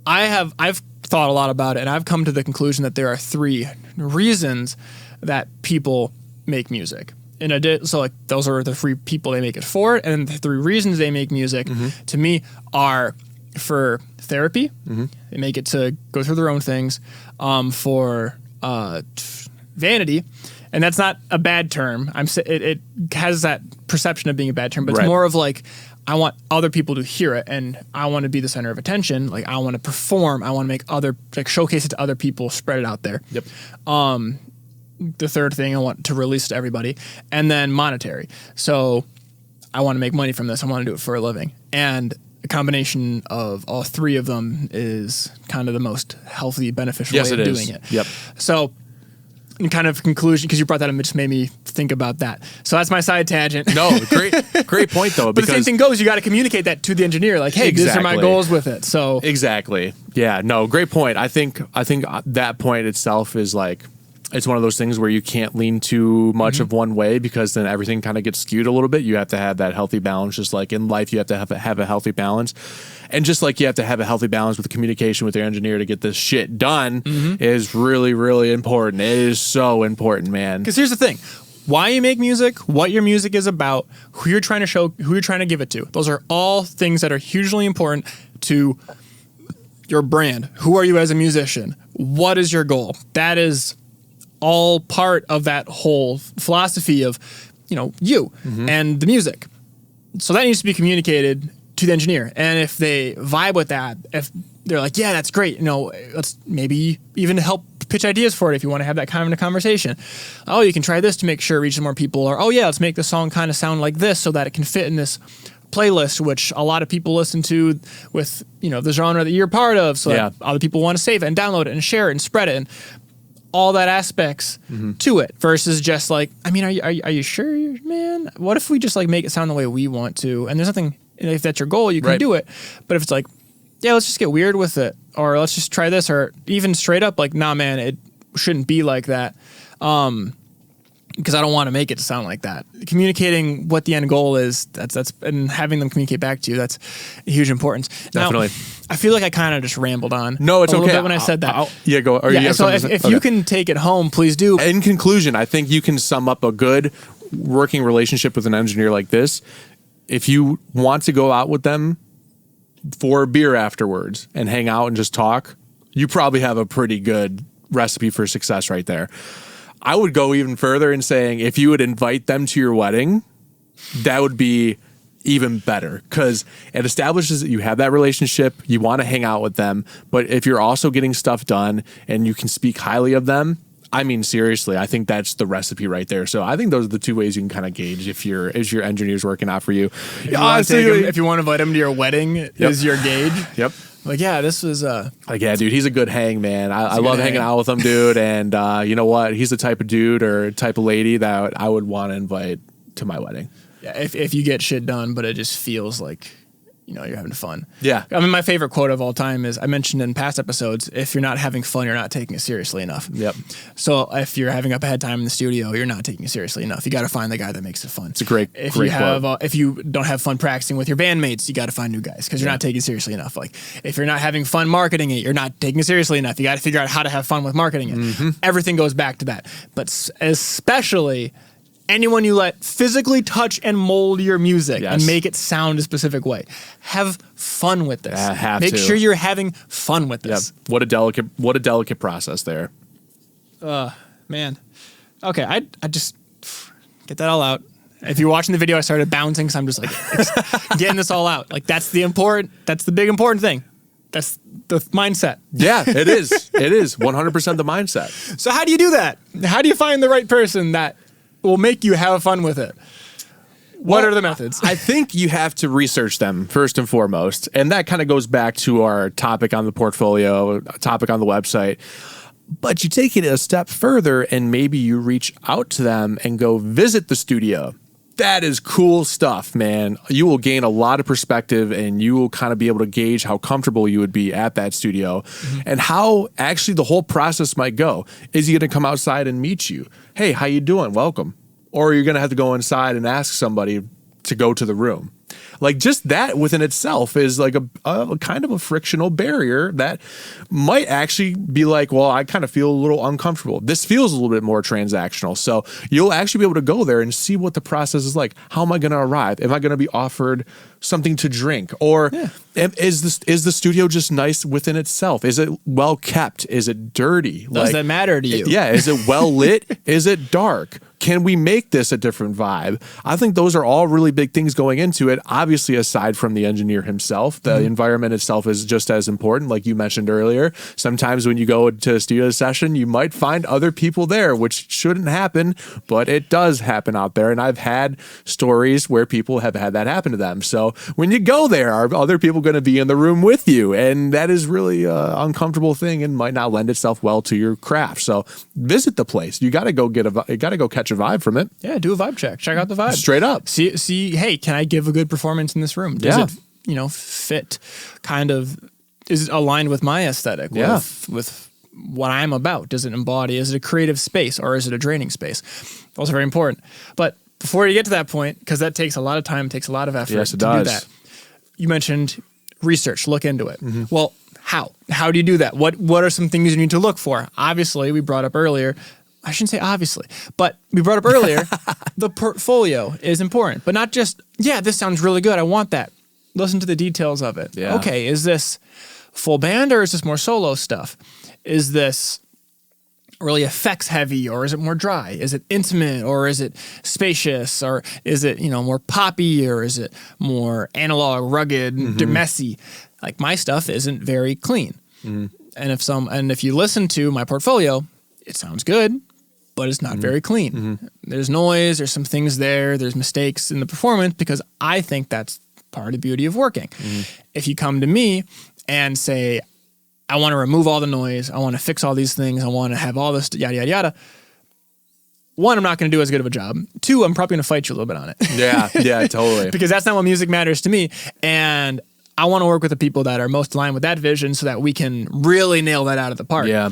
I've thought a lot about it, and I've come to the conclusion that there are 3 reasons that people make music. Those are the 3 people they make it for, and the 3 reasons they make music to me are for therapy. They make it to go through their own things, for vanity, and that's not a bad term. It has that perception of being a bad term, but it's more of like, I want other people to hear it, and I want to be the center of attention. Like I want to perform. I want to make showcase it to other people, spread it out there. Yep. The third thing, I want to release it to everybody, and then monetary. So I want to make money from this. I want to do it for a living. And a combination of all three of them is kind of the most healthy, beneficial way of doing it. Yep. So, in kind of conclusion, because you brought that up, it just made me think about that. So that's my side tangent. No, great point though. But the same thing goes, you got to communicate that to the engineer. Like, hey, these are my goals with it. So exactly. Yeah, no, great point. I think that point itself is like, it's one of those things where you can't lean too much of one way, because then everything kind of gets skewed a little bit. You have to have that healthy balance. Just like in life, you have to have a healthy balance. And just like you have to have a healthy balance with the communication with your engineer to get this shit done is really, really important. It is so important, man. Because here's the thing. Why you make music, what your music is about, who you're trying to show, who you're trying to give it to. Those are all things that are hugely important to your brand. Who are you as a musician? What is your goal? That is all part of that whole philosophy of, you and the music. So that needs to be communicated to the engineer. And if they vibe with that, if they're like, yeah, that's great, let's maybe even help pitch ideas for it if you want to have that kind of a conversation. Oh, you can try this to make sure it reaches more people. Or, oh yeah, let's make the song kind of sound like this so that it can fit in this playlist, which a lot of people listen to with, the genre that you're part of. So that other people want to save it and download it and share it and spread it and all that aspects to it, versus just like, are you sure, man? What if we just like make it sound the way we want to? And there's nothing, if that's your goal, you can do it. But if it's like, yeah, let's just get weird with it, or let's just try this, or even straight up like, nah, man, it shouldn't be like that. Because I don't want to make it sound like that. Communicating what the end goal is, that's and having them communicate back to you, that's a huge importance. Definitely. Now, I feel like I kind of just rambled on. No, it's a little okay. bit when I said that. Go. Or yeah. So if you can take it home, please do. In conclusion, I think you can sum up a good working relationship with an engineer like this. If you want to go out with them for a beer afterwards and hang out and just talk, you probably have a pretty good recipe for success right there. I would go even further in saying if you would invite them to your wedding, that would be even better, because it establishes that you have that relationship, you want to hang out with them, but if you're also getting stuff done and you can speak highly of them, seriously, I think that's the recipe right there. So I think those are the two ways you can kind of gauge if your engineer's working out for you. If you want to invite him to your wedding, is your gauge. Yep. Like, yeah, this was like, yeah, dude, he's a good hang, man. I love hanging out with him, dude. And you know what? He's the type of dude or type of lady that I would want to invite to my wedding. Yeah, if you get shit done, but it just feels like, you're having fun. Yeah. My favorite quote of all time is, I mentioned in past episodes, if you're not having fun, you're not taking it seriously enough. Yep. So if you're having a bad time in the studio, you're not taking it seriously enough. You got to find the guy that makes it fun. It's a great quote. If you don't have fun practicing with your bandmates, you got to find new guys, because you're not taking it seriously enough. Like, if you're not having fun marketing it, you're not taking it seriously enough. You got to figure out how to have fun with marketing it. Everything goes back to that. But especially anyone you let physically touch and mold your music and make it sound a specific way. Have fun with this. Make sure you're having fun with this. Yep. What a delicate process there. Man. Okay, I just get that all out. If you're watching the video, I started bouncing because I'm just like getting this all out. Like, that's the big important thing. That's the mindset. Yeah, it is. It is 100% the mindset. So how do you do that? How do you find the right person that will make you have fun with it? What are the methods? I think you have to research them first and foremost. And that kind of goes back to our topic on the portfolio, topic on the website. But you take it a step further and maybe you reach out to them and go visit the studio. That is cool stuff, man. You will gain a lot of perspective and you will kind of be able to gauge how comfortable you would be at that studio and how actually the whole process might go. Is he going to come outside and meet you? Hey, how you doing? Welcome. Or you're going to have to go inside and ask somebody to go to the room. Like, just that within itself is like a kind of a frictional barrier that might actually be like, well, I kind of feel a little uncomfortable. This feels a little bit more transactional. So you'll actually be able to go there and see what the process is like. How am I going to arrive? Am I going to be offered something to drink? Or is the studio just nice within itself? Is it well kept? Is it dirty? Does that matter to you? Yeah. Is it well lit? Is it dark? can we make this a different vibe? I think those are all really big things going into it. Obviously, aside from the engineer himself, the environment itself is just as important. Like you mentioned earlier, sometimes when you go to a studio session, you might find other people there, which shouldn't happen, but it does happen out there. And I've had stories where people have had that happen to them. So when you go there, are other people going to be in the room with you? And that is really an uncomfortable thing and might not lend itself well to your craft. So visit the place. You got to go catch a vibe from it. Yeah, do a vibe check. Check out the vibe. Straight up. See, hey, can I give a good performance in this room? Does it, fit kind of, is it aligned with my aesthetic? With what I'm about? Does it embody, is it a creative space or is it a draining space? Also very important. But before you get to that point, because that takes a lot of time, takes a lot of effort to do that. You mentioned research, look into it. Well, how? How do you do that? What are some things you need to look for? Obviously, we brought up earlier, I shouldn't say obviously, but we brought up earlier, the portfolio is important, but not just, this sounds really good. I want that. Listen to the details of it. Yeah. Okay, is this full band or is this more solo stuff? Is this really effects heavy or is it more dry? Is it intimate or is it spacious or is it, more poppy or is it more analog, rugged, messy? Like my stuff isn't very clean. And if you listen to my portfolio, it sounds good, but it's not very clean. There's noise, there's some things there's mistakes in the performance because I think that's part of the beauty of working. If you come to me and say, I want to remove all the noise, I want to fix all these things, I want to have all this yada, yada, yada. One, I'm not going to do as good of a job. Two, I'm probably going to fight you a little bit on it. Yeah, totally. Because that's not what music matters to me. And I want to work with the people that are most aligned with that vision so that we can really nail that out of the park. Yeah.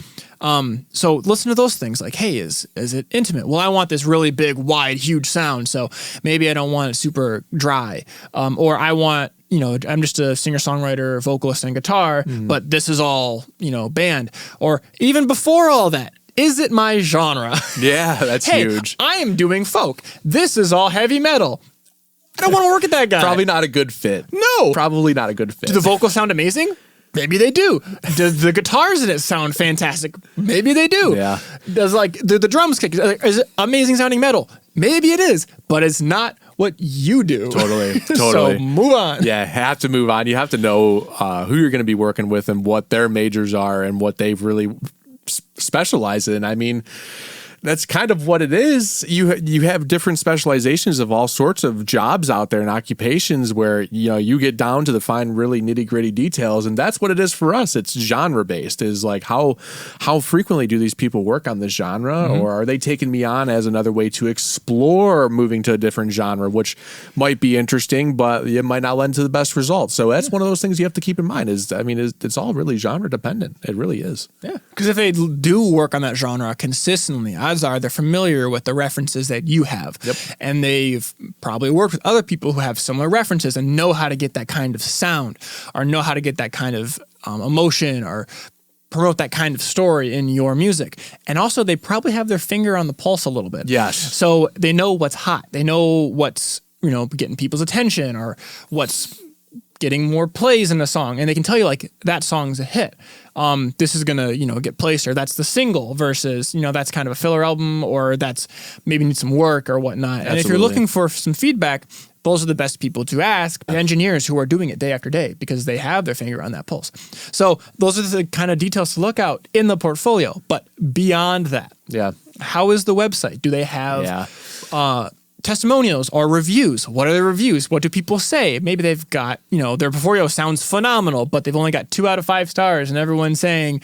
So listen to those things like, hey, is it intimate? Well, I want this really big, wide, huge sound. So maybe I don't want it super dry. Or I want, I'm just a singer-songwriter, vocalist, and guitar, but this is all, band. Or even before all that, is it my genre? Yeah, that's huge. I am doing folk. This is all heavy metal. I don't want to work with that guy. Probably not a good fit. No. Probably not a good fit. Do the vocals sound amazing? Maybe they do. Does the guitars in it sound fantastic? Maybe they do. Yeah. Does the drums kick? Is it amazing sounding metal? Maybe it is, but it's not what you do. Totally. So move on. Yeah, have to move on. You have to know who you're going to be working with and what their majors are and what they've really specialized in. I mean, that's kind of what it is. You have different specializations of all sorts of jobs out there and occupations where you get down to the fine, really nitty gritty details, and that's what it is for us. It's genre based. Is like how frequently do these people work on this genre, or are they taking me on as another way to explore moving to a different genre, which might be interesting, but it might not lend to the best results. So that's one of those things you have to keep in mind. It's all really genre dependent. It really is. Yeah, because if they do work on that genre consistently, odds are they're familiar with the references that you have. Yep. And they've probably worked with other people who have similar references and know how to get that kind of sound or know how to get that kind of emotion or promote that kind of story in your music. And also they probably have their finger on the pulse a little bit. Yes. So they know what's hot. They know what's, getting people's attention or what's getting more plays in a song, and they can tell you like that song's a hit. This is gonna get placed, or that's the single versus that's kind of a filler album, or that's maybe needs some work or whatnot. Absolutely. And if you're looking for some feedback, those are the best people to ask, the engineers who are doing it day after day because they have their finger on that pulse. So those are the kind of details to look out in the portfolio. But beyond that, how is the website? Do they have testimonials or reviews? What are the reviews? What do people say? Maybe they've got, their portfolio sounds phenomenal, but they've only got 2 out of 5 stars and everyone's saying,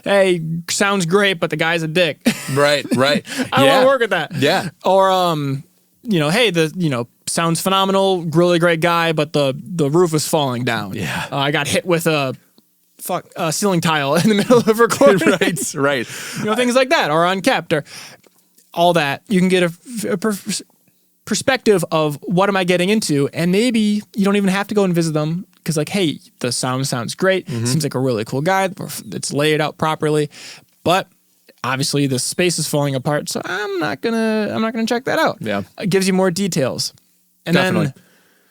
hey, sounds great, but the guy's a dick. Right. I don't want to work with that. Yeah. Or, hey, sounds phenomenal, really great guy, but the roof is falling down. Yeah. I got hit with a ceiling tile in the middle of recording. Right. Things like that, or unkept, or all that. You can get a perspective of what am I getting into, and maybe you don't even have to go and visit them because hey, the sound sounds great, seems like a really cool guy, it's laid out properly, but obviously the space is falling apart, so I'm not gonna check that out. Yeah, it gives you more details. And definitely. Then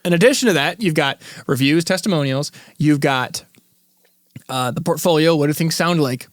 in addition to that, you've got reviews, testimonials, you've got the portfolio, what do things sound like.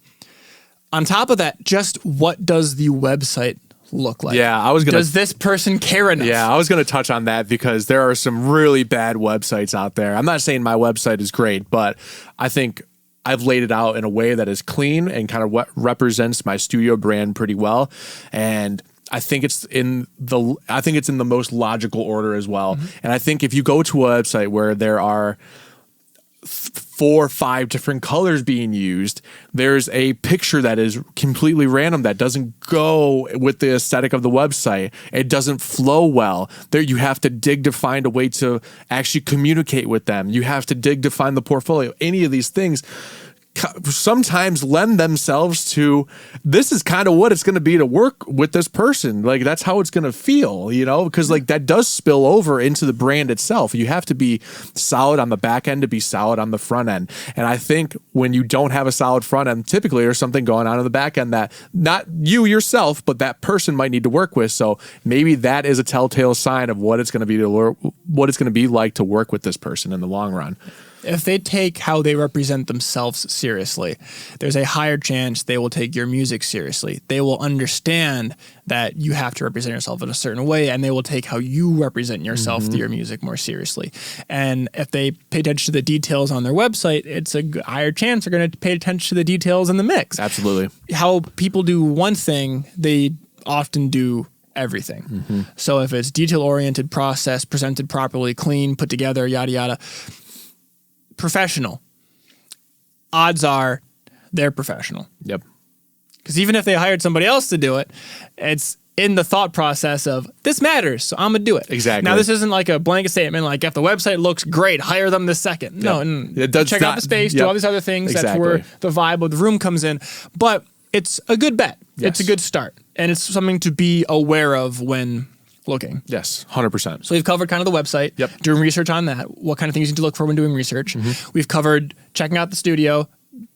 On top of that, just what does the website look like? Yeah, I was gonna. Does this person care enough? Yeah, I was going to touch on that because there are some really bad websites out there. I'm not saying my website is great, but I think I've laid it out in a way that is clean and kind of represents my studio brand pretty well. And I think it's in the most logical order as well. And I think if you go to a website where there are 4 or 5 different colors being used, there's a picture that is completely random that doesn't go with the aesthetic of the website, it doesn't flow well, there you have to dig to find a way to actually communicate with them, you have to dig to find the portfolio. Any of these things sometimes lend themselves to, this is kind of what it's going to be to work with this person. Like, that's how it's going to feel, you know, because like that does spill over into the brand itself. You have to be solid on the back end to be solid on the front end. And I think when you don't have a solid front end, typically there's something going on in the back end that not you yourself, but that person might need to work with. So maybe that is a telltale sign of what it's going to be like to work with this person in the long run. If they take how they represent themselves seriously, there's a higher chance they will take your music seriously. They will understand that you have to represent yourself in a certain way, and they will take how you represent yourself through your music more seriously. And if they pay attention to the details on their website, it's a higher chance they're going to pay attention to the details in the mix. Absolutely. How people do one thing, they often do everything. So if it's detail-oriented process, presented properly, clean, put together, yada, yada, professional, odds are they're professional. Yep. Because even if they hired somebody else to do it, it's in the thought process of, this matters, so I'm going to do it. Exactly. Now, this isn't like a blanket statement, like if the website looks great, hire them this second. No, and it does check out the space, do all these other things. Exactly. That's where the vibe of the room comes in. But it's a good bet. Yes. It's a good start. And it's something to be aware of when looking. Yes, 100%. So we've covered kind of the website, Yep. doing research on that, what kind of things you need to look for when doing research. We've covered checking out the studio,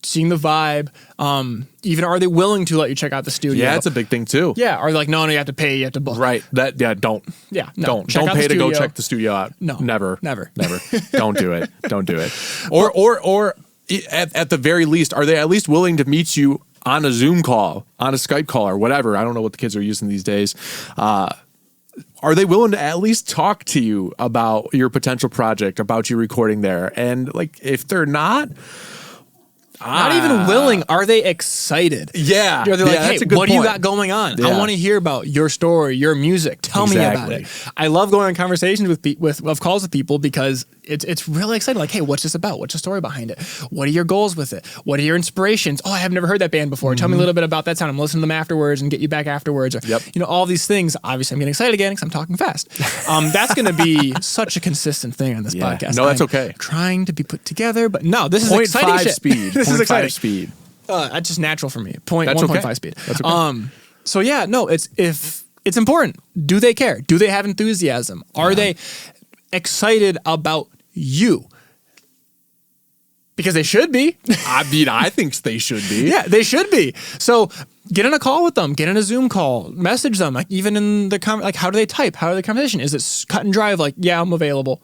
seeing the vibe, even are they willing to let you check out the studio? Yeah, it's a big thing too. Yeah, are they like, no, you have to pay, you have to book. Right. Don't. Yeah, no. Don't pay to go check the studio out. No. Never. Never. Don't do it. Don't do it. Or at the very least, are they at least willing to meet you on a Zoom call, on a Skype call, or whatever? I don't know what the kids are using these days. Are they willing to at least talk to you about your potential project, about you recording there? And like, if they're not even willing, are they excited? Yeah. They're like, that's hey, a good what do you point. got going on? Yeah. I want to hear about your story, your music. Tell me about it. I love going on conversations with calls with people because it's really exciting. Like, hey, what's this about? What's the story behind it? What are your goals with it? What are your inspirations? Oh, I have never heard that band before. Tell me a little bit about that sound. I'm listening to them afterwards and get you back afterwards. Or, all these things. Obviously, I'm getting excited again because I'm talking fast. That's going to be such a consistent thing on this podcast. No, that's okay. Trying to be put together, but no, this is exciting 0.5 shit. speed. This is exciting. 0.5 speed. That's just natural for me. That's 1.5 okay. speed. That's okay. So yeah, no, it's important. Do they care? Do they have enthusiasm? Are they excited about you? Because they should be. I mean, I think they should be. Yeah, they should be. So get on a call with them. Get on a Zoom call. Message them. Like even in the like, how do they type? How are the conversation? Is it cut and dry? Of like, yeah, I'm available.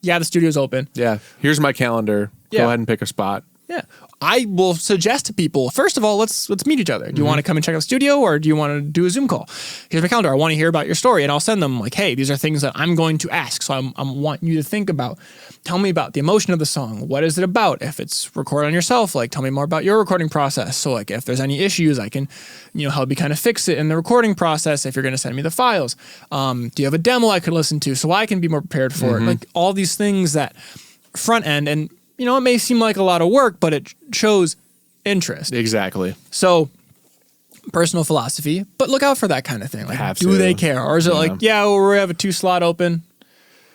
Yeah, the studio's open. Yeah. Here's my calendar. Yeah. Go ahead and pick a spot. Yeah. I will suggest to people, first of all, let's meet each other. Do you want to come and check out the studio or do you want to do a Zoom call? Here's my calendar. I want to hear about your story. And I'll send them like, hey, these are things that I'm going to ask. So I want you to think about. Tell me about the emotion of the song. What is it about? If it's recorded on yourself, like tell me more about your recording process. So like if there's any issues, I can, help you kind of fix it in the recording process if you're going to send me the files. Do you have a demo I could listen to so I can be more prepared for it? Like all these things that front end and it may seem like a lot of work, but it shows interest. Exactly. So, personal philosophy, but look out for that kind of thing. Like, do they care? Or is it like, we have a 2-slot open.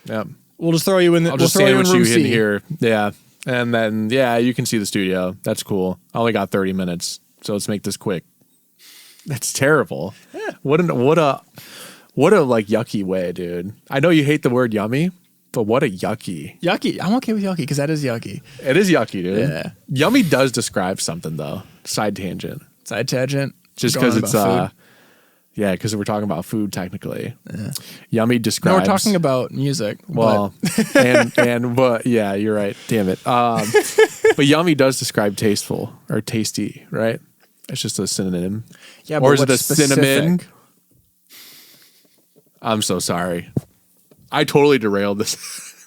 Yep. We'll just throw you in. I'll just sandwich you in here. Yeah. And then, you can see the studio. That's cool. I only got 30 minutes. So let's make this quick. That's terrible. Yeah. What a like yucky way, dude. I know you hate the word yummy. But what a yucky. Yucky. I'm okay with yucky because that is yucky. It is yucky, dude. Yeah. Yummy does describe something, though. Side tangent. Just because it's, because we're talking about food, technically. Yeah. Yummy describes. No, we're talking about music. Well, but yeah, you're right. Damn it. But yummy does describe tasteful or tasty, right? It's just a synonym. Yeah, or is it a cinnamon? I'm so sorry. I totally derailed this.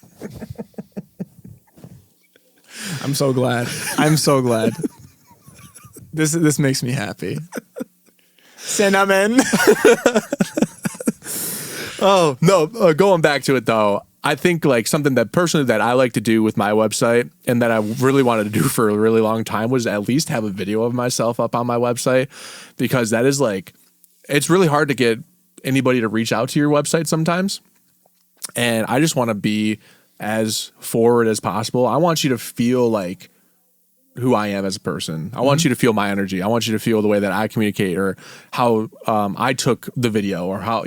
I'm so glad. I'm so glad. This makes me happy. Cinnamon. Oh, no. Going back to it, though, I think like something that personally that I like to do with my website and that I really wanted to do for a really long time was at least have a video of myself up on my website, because that is like, it's really hard to get anybody to reach out to your website sometimes. And I just want to be as forward as possible. I want you to feel like who I am as a person. I want you to feel my energy. I want you to feel the way that I communicate, or how I took the video, or how,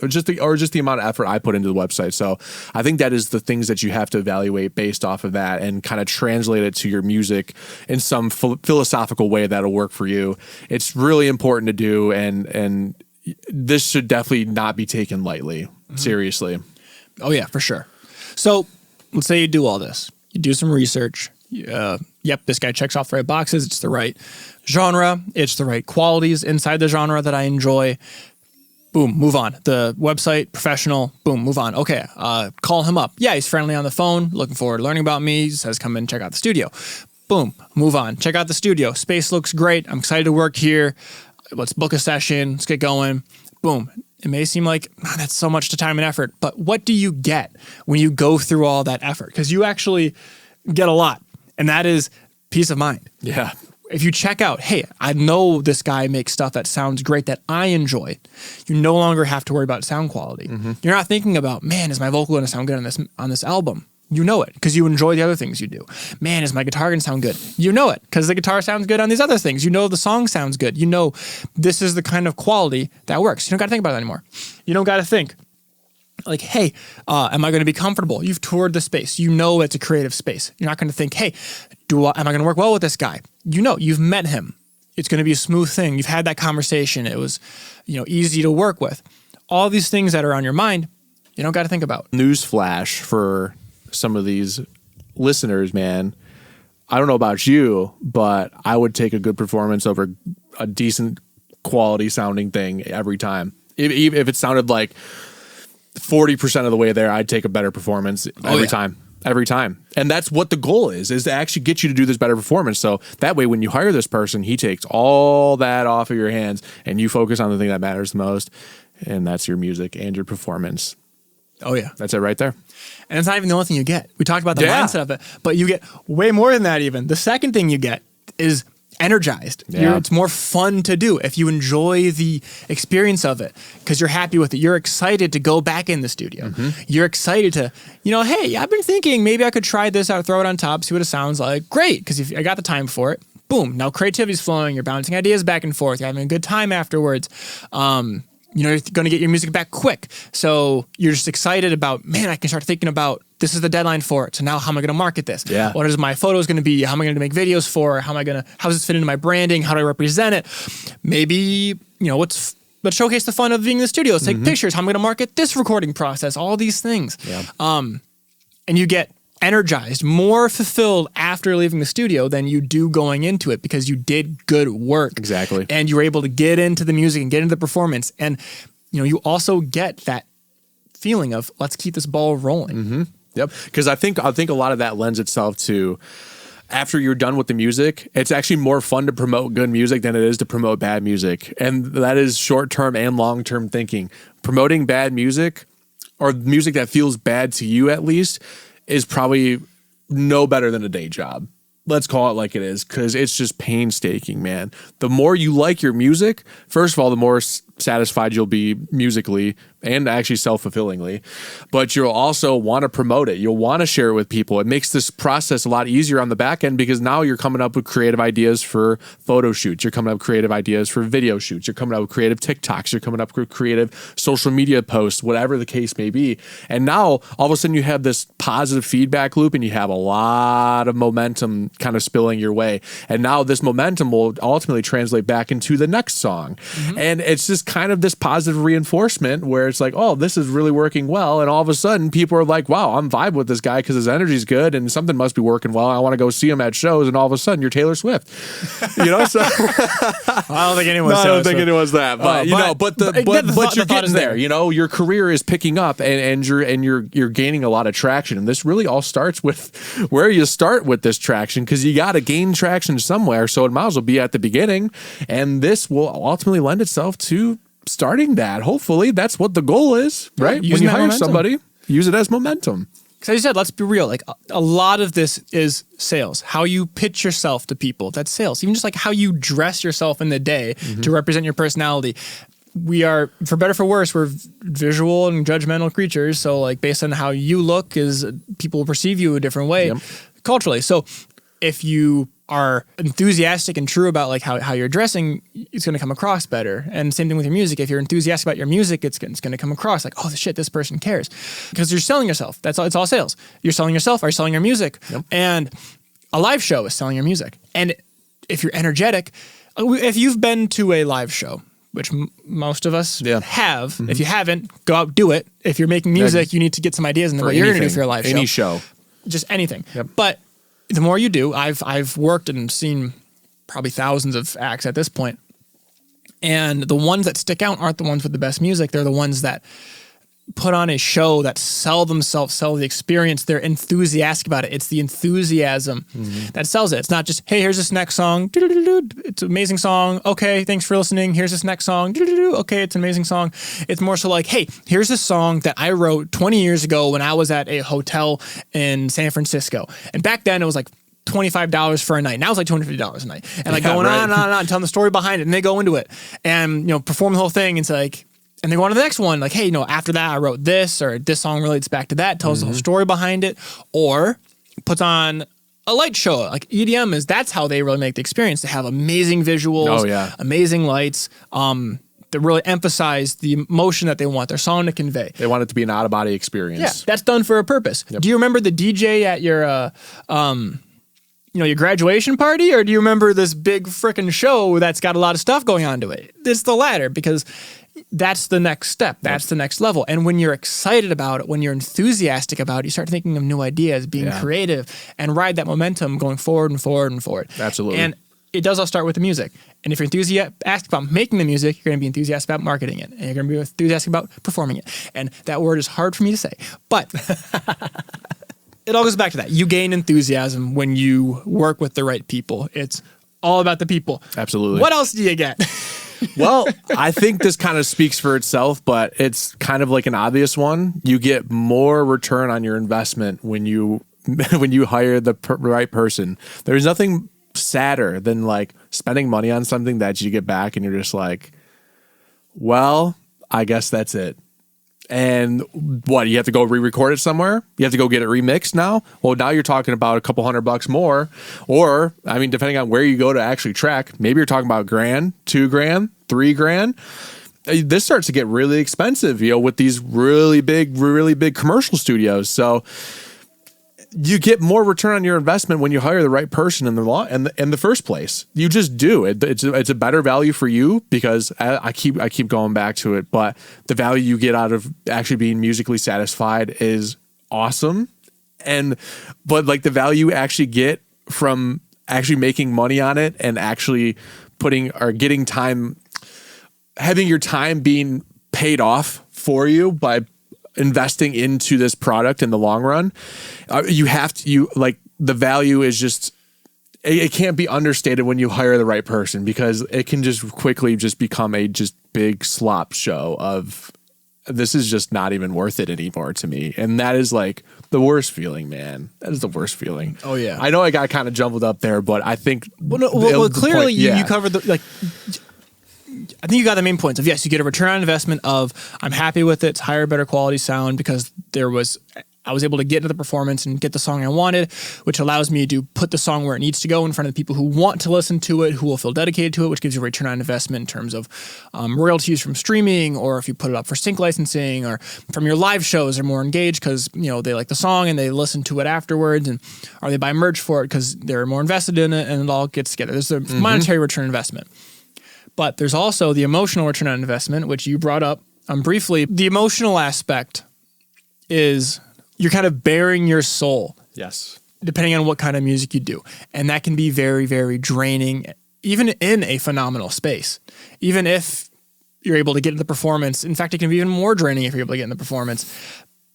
just the amount of effort I put into the website. So I think that is the things that you have to evaluate based off of that, and kind of translate it to your music in some philosophical way that'll work for you. It's really important to do, and this should definitely not be taken lightly. Seriously. Oh yeah, for sure. So let's say you do all this. You do some research. Yep, this guy checks off the right boxes. It's the right genre. It's the right qualities inside the genre that I enjoy. Boom, move on. The website, professional. Boom, move on. Okay, call him up. Yeah, he's friendly on the phone. Looking forward to learning about me. He says, come in and check out the studio. Boom, move on. Check out the studio. Space looks great. I'm excited to work here. Let's book a session. Let's get going. Boom. It may seem like, man, that's so much time and effort, but what do you get when you go through all that effort? Because you actually get a lot, and that is peace of mind. Yeah. If you check out, hey, I know this guy makes stuff that sounds great that I enjoy, you no longer have to worry about sound quality. You're not thinking about, man, is my vocal going to sound good on this album? You know it because you enjoy the other things you do. Man, is my guitar going to sound good? You know it because the guitar sounds good on these other things. You know the song sounds good. You know this is the kind of quality that works. You don't got to think about it anymore. You don't got to think like, hey, am I going to be comfortable? You've toured the space. You know it's a creative space. You're not going to think, hey, am I going to work well with this guy? You know, you've met him. It's going to be a smooth thing. You've had that conversation. It was, easy to work with. All these things that are on your mind, you don't got to think about. Newsflash for some of these listeners, man. I don't know about you, but I would take a good performance over a decent quality sounding thing every time. If it sounded like 40% of the way there, I'd take a better performance every time. Every time. And that's what the goal is to actually get you to do this better performance. So that way, when you hire this person, he takes all that off of your hands and you focus on the thing that matters the most. And that's your music and your performance. Oh, yeah. That's it right there. And it's not even the only thing you get. We talked about the mindset of it, but you get way more than that even. The second thing you get is energized. Yeah. It's more fun to do if you enjoy the experience of it because you're happy with it. You're excited to go back in the studio. You're excited to, hey, I've been thinking maybe I could try this out, throw it on top, see what it sounds like. Great, because if I got the time for it, boom. Now creativity's flowing. You're bouncing ideas back and forth. You're having a good time afterwards. You're going to get your music back quick. So you're just excited about, man, I can start thinking about this is the deadline for it. So now how am I going to market this? Yeah. What is my photos going to be? How am I going to make videos for? How does this fit into my branding? How do I represent it? Maybe, let's showcase the fun of being in the studio. Let's take pictures. How am I going to market this recording process? All these things. Yeah. And you get energized, more fulfilled after leaving the studio than you do going into it because you did good work. Exactly. And you were able to get into the music and get into the performance. And, you also get that feeling of let's keep this ball rolling. Yep. Because I think a lot of that lends itself to after you're done with the music, it's actually more fun to promote good music than it is to promote bad music. And that is short-term and long-term thinking. Promoting bad music or music that feels bad to you at least is probably no better than a day job. Let's call it like it is, because it's just painstaking, man. The more you like your music, first of all, the more satisfied you'll be musically and actually self-fulfillingly, but you'll also want to promote it. You'll want to share it with people. It makes this process a lot easier on the back end because now you're coming up with creative ideas for photo shoots. You're coming up with creative ideas for video shoots. You're coming up with creative TikToks. You're coming up with creative social media posts, whatever the case may be. And now all of a sudden you have this positive feedback loop and you have a lot of momentum kind of spilling your way. And now this momentum will ultimately translate back into the next song. And it's just kind of this positive reinforcement where it's like, oh, this is really working well. And all of a sudden people are like, wow, I'm vibing with this guy because his energy's good and something must be working well. I want to go see him at shows. And all of a sudden you're Taylor Swift, you know? So I don't think anyone's I don't think anyone's that, but but you're getting there. You know, your career is picking up, and you're gaining a lot of traction. And this really all starts with where you start with this traction, because you got to gain traction somewhere. So it might as well be at the beginning, and this will ultimately lend itself to starting that. Hopefully, that's what the goal is, right? When you hire somebody, use it as momentum. Because as you said, let's be real. Like a lot of this is sales. How you pitch yourself to people, that's sales. Even just like how you dress yourself in the day to represent your personality. We are, for better or for worse, we're visual and judgmental creatures. So like based on how you look, is people will perceive you a different way culturally. So if you are enthusiastic and true about like how you're dressing, it's going to come across better. And same thing with your music. If you're enthusiastic about your music, it's going to come across like, oh shit, this person cares, because you're selling yourself. That's all. It's all sales. You're selling yourself. Are you selling your music? And a live show is selling your music. And if you're energetic, if you've been to a live show, which most of us have, if you haven't, go out, do it. If you're making music, you need to get some ideas in what you're going to do for your live show. Any show. Just anything. But the more you do, I've worked and seen probably thousands of acts at this point, and the ones that stick out aren't the ones with the best music. They're the ones that put on a show, that sell themselves, sell the experience. They're enthusiastic about it. It's the enthusiasm that sells it. It's not just, hey, here's this next song. It's an amazing song. Okay, thanks for listening. Here's this next song. Okay, it's an amazing song. It's more so like, hey, here's this song that I wrote 20 years ago when I was at a hotel in San Francisco. And back then it was like $25 for a night. Now it's like $250 a night. And like going on and on and on, telling the story behind it. And they go into it and, perform the whole thing. It's like, and they go on to the next one, like, hey, after that I wrote this, or this song relates back to that, tells the whole story behind it, or puts on a light show. Like EDM that's how they really make the experience. They have amazing visuals, amazing lights, that really emphasize the emotion that they want their song to convey. They want it to be an out-of-body experience. Yeah, that's done for a purpose. Do you remember the DJ at your your graduation party, or do you remember this big freaking show that's got a lot of stuff going on to it? It's the latter, because that's the next step. That's the next level. And when you're excited about it, when you're enthusiastic about it, you start thinking of new ideas, being creative, and ride that momentum going forward and forward and forward. Absolutely. And it does all start with the music. And if you're enthusiastic about making the music, you're going to be enthusiastic about marketing it. And you're going to be enthusiastic about performing it. And that word is hard for me to say. But it all goes back to that. You gain enthusiasm when you work with the right people. It's all about the people. Absolutely. What else do you get? Well, I think this kind of speaks for itself, but it's kind of like an obvious one. You get more return on your investment when you hire the right person. There's nothing sadder than like spending money on something that you get back and you're just like, well, I guess that's it. And what, you have to go re-record it somewhere? You have to go get it remixed now? Well, now you're talking about a couple $100 more. Or, I mean, depending on where you go to actually track, maybe you're talking about $1,000, $2,000, $3,000. This starts to get really expensive, with these really big commercial studios. So you get more return on your investment when you hire the right person in the first place. You just do. It's a better value for you, because I keep going back to it, but the value you get out of actually being musically satisfied is awesome. But like the value you actually get from actually making money on it and actually getting time, having your time being paid off for you by investing into this product in the long run, the value is just, it can't be understated when you hire the right person, because it can just quickly just become a just big slop show of, this is just not even worth it anymore to me. And that is like the worst feeling, man. That is the worst feeling. Oh yeah. I know I got kind of jumbled up there, but I think clearly you covered I think you got the main points of, yes, you get a return on investment of, I'm happy with it. It's higher, better quality sound because there was I was able to get into the performance and get the song I wanted, which allows me to put the song where it needs to go in front of the people who want to listen to it, who will feel dedicated to it, which gives you a return on investment in terms of royalties from streaming, or if you put it up for sync licensing, or from your live shows, they're more engaged because, you know, they like the song and they listen to it afterwards, and or they buy merch for it because they're more invested in it, and it all gets together. There's a monetary return on investment. But there's also the emotional return on investment, which you brought up briefly. The emotional aspect is you're kind of bearing your soul. Yes. Depending on what kind of music you do. And that can be very, very draining, even in a phenomenal space. Even if you're able to get in the performance. In fact, it can be even more draining if you're able to get in the performance.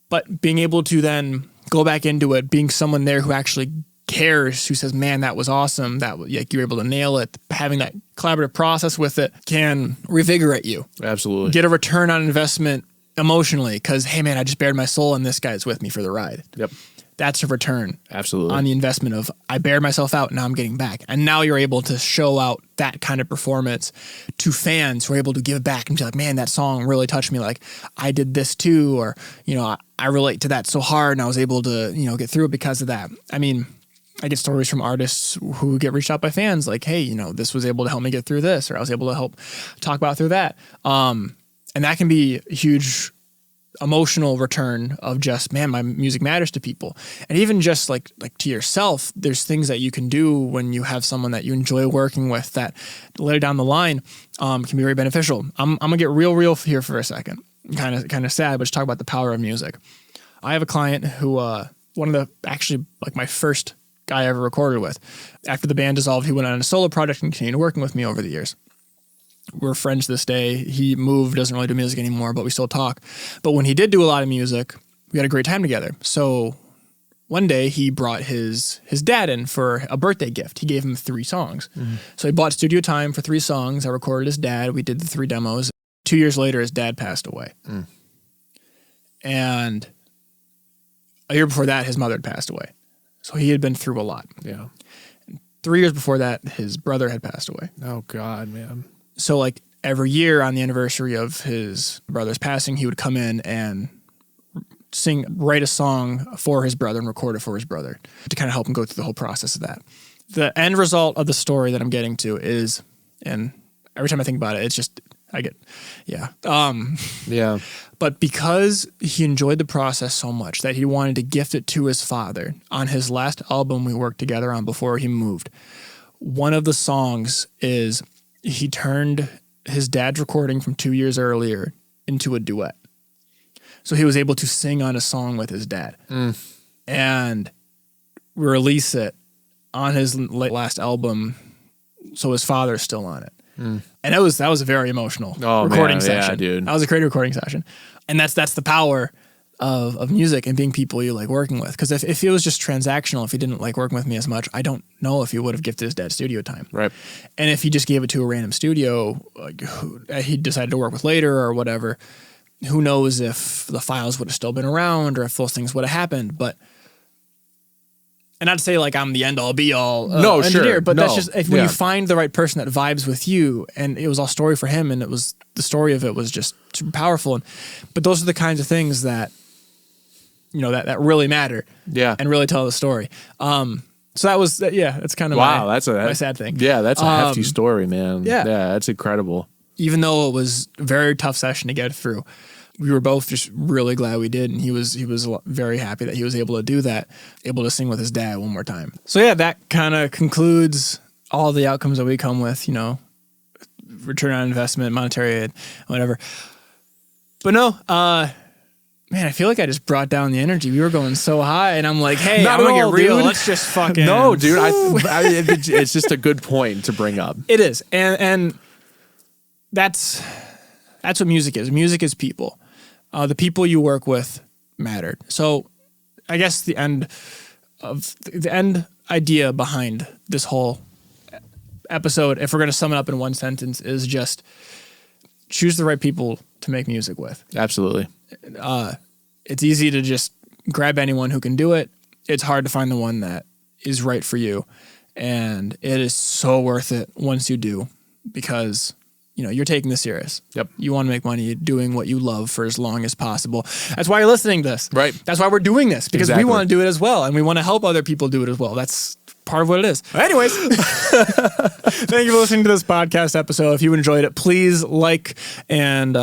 But being able to then go back into it, being someone there who actually cares, who says, man, that was awesome, that like you were able to nail it, having that collaborative process with it can revigorate you. Absolutely. Get a return on investment emotionally because, hey, man, I just bared my soul and this guy's with me for the ride. Yep. That's a return. Absolutely. On the investment of I bared myself out, now I'm getting back. And now you're able to show out that kind of performance to fans who are able to give back and be like, man, that song really touched me. Like, I did this too, or, you know, I relate to that so hard and I was able to, you know, get through it because of that. I mean, I get stories from artists who get reached out by fans like, hey, you know, this was able to help me get through this, or I was able to help talk about through that. And that can be a huge emotional return of just, man, my music matters to people. And even just like to yourself, there's things that you can do when you have someone that you enjoy working with that later down the line can be very beneficial. I'm gonna get real here for a second. Kind of sad, but just talk about the power of music. I have a client who, one of the, actually like my first guy I ever recorded with. After the band dissolved, he went on a solo project and continued working with me over the years. We're friends to this day. He moved, doesn't really do music anymore, but we still talk. But when he did do a lot of music, we had a great time together. So one day he brought his dad in for a birthday gift. He gave him 3 songs. Mm-hmm. So he bought studio time for 3 songs. I recorded his dad. We did the 3 demos. 2 years later, his dad passed away. Mm. And a year before that, his mother had passed away. So he had been through a lot. Yeah. 3 years before that, his brother had passed away. Oh, God, man. So like every year on the anniversary of his brother's passing, he would come in and write a song for his brother and record it for his brother to kind of help him go through the whole process of that. The end result of the story that I'm getting to is, and every time I think about it, it's just, yeah. But because he enjoyed the process so much that he wanted to gift it to his father on his last album we worked together on before he moved, one of the songs is he turned his dad's recording from 2 years earlier into a duet. So he was able to sing on a song with his dad and release it on his last album. So his father's still on it. And that was a very emotional recording session. Yeah, dude. That was a great recording session. And that's the power of music and being people you like working with. Because if it was just transactional, if he didn't like working with me as much, I don't know if he would have gifted his dad studio time. Right. And if he just gave it to a random studio like, who he decided to work with later or whatever, who knows if the files would have still been around or if those things would have happened. But and not to say like I'm the end all be all engineer, sure. but that's just when Yeah. you find the right person that vibes with you, and it was all story for him, and it was the story of it was just super powerful. But those are the kinds of things that that really matter, and really tell the story. So that was that's kind of my sad thing. Yeah, that's a hefty story, man. Yeah, that's incredible. Even though it was a very tough session to get through, we were both just really glad we did, and he was very happy that he was able to do that, able to sing with his dad one more time. So yeah, that kind of concludes all the outcomes that we come with, return on investment, monetary, whatever. But no, man, I feel like I just brought down the energy. We were going so high, and I'm like, hey, I'm gonna get real. Dude. Let's just fucking No, dude. It's just a good point to bring up. It is, and that's what music is. Music is people. The people you work with matter. So I guess the end idea behind this whole episode, if we're going to sum it up in one sentence, is just choose the right people to make music with. Absolutely. It's easy to just grab anyone who can do it. It's hard to find the one that is right for you. And it is so worth it once you do, because you're taking this serious. Yep. You want to make money doing what you love for as long as possible. That's why you're listening to this. Right. That's why we're doing this, because Exactly. we want to do it as well, and we want to help other people do it as well. That's part of what it is. Anyways, thank you for listening to this podcast episode. If you enjoyed it, please like and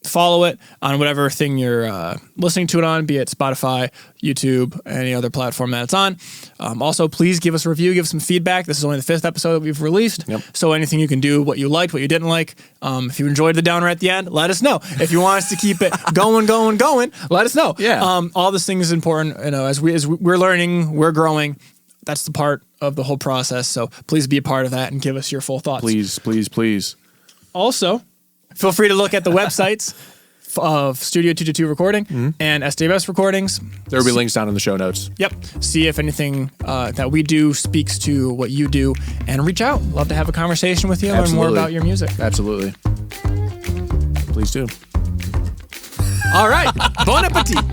follow it on whatever thing you're listening to it on, be it Spotify, YouTube, any other platform that it's on. Also, please give us a review, give us some feedback. This is only the 5th episode that we've released. Yep. So anything you can do, what you liked, what you didn't like. If you enjoyed the downer at the end, let us know. If you want us to keep it going, let us know. Yeah. All this thing is important. As we're learning, we're growing. That's the part of the whole process. So please be a part of that and give us your full thoughts. Please. Also, feel free to look at the websites of Studio 222 Recording and SWS Recordings. There will be links down in the show notes. Yep. See if anything that we do speaks to what you do, and reach out. Love to have a conversation with you, learn more Absolutely. about your music. Absolutely. Please do. All right. Bon appetit.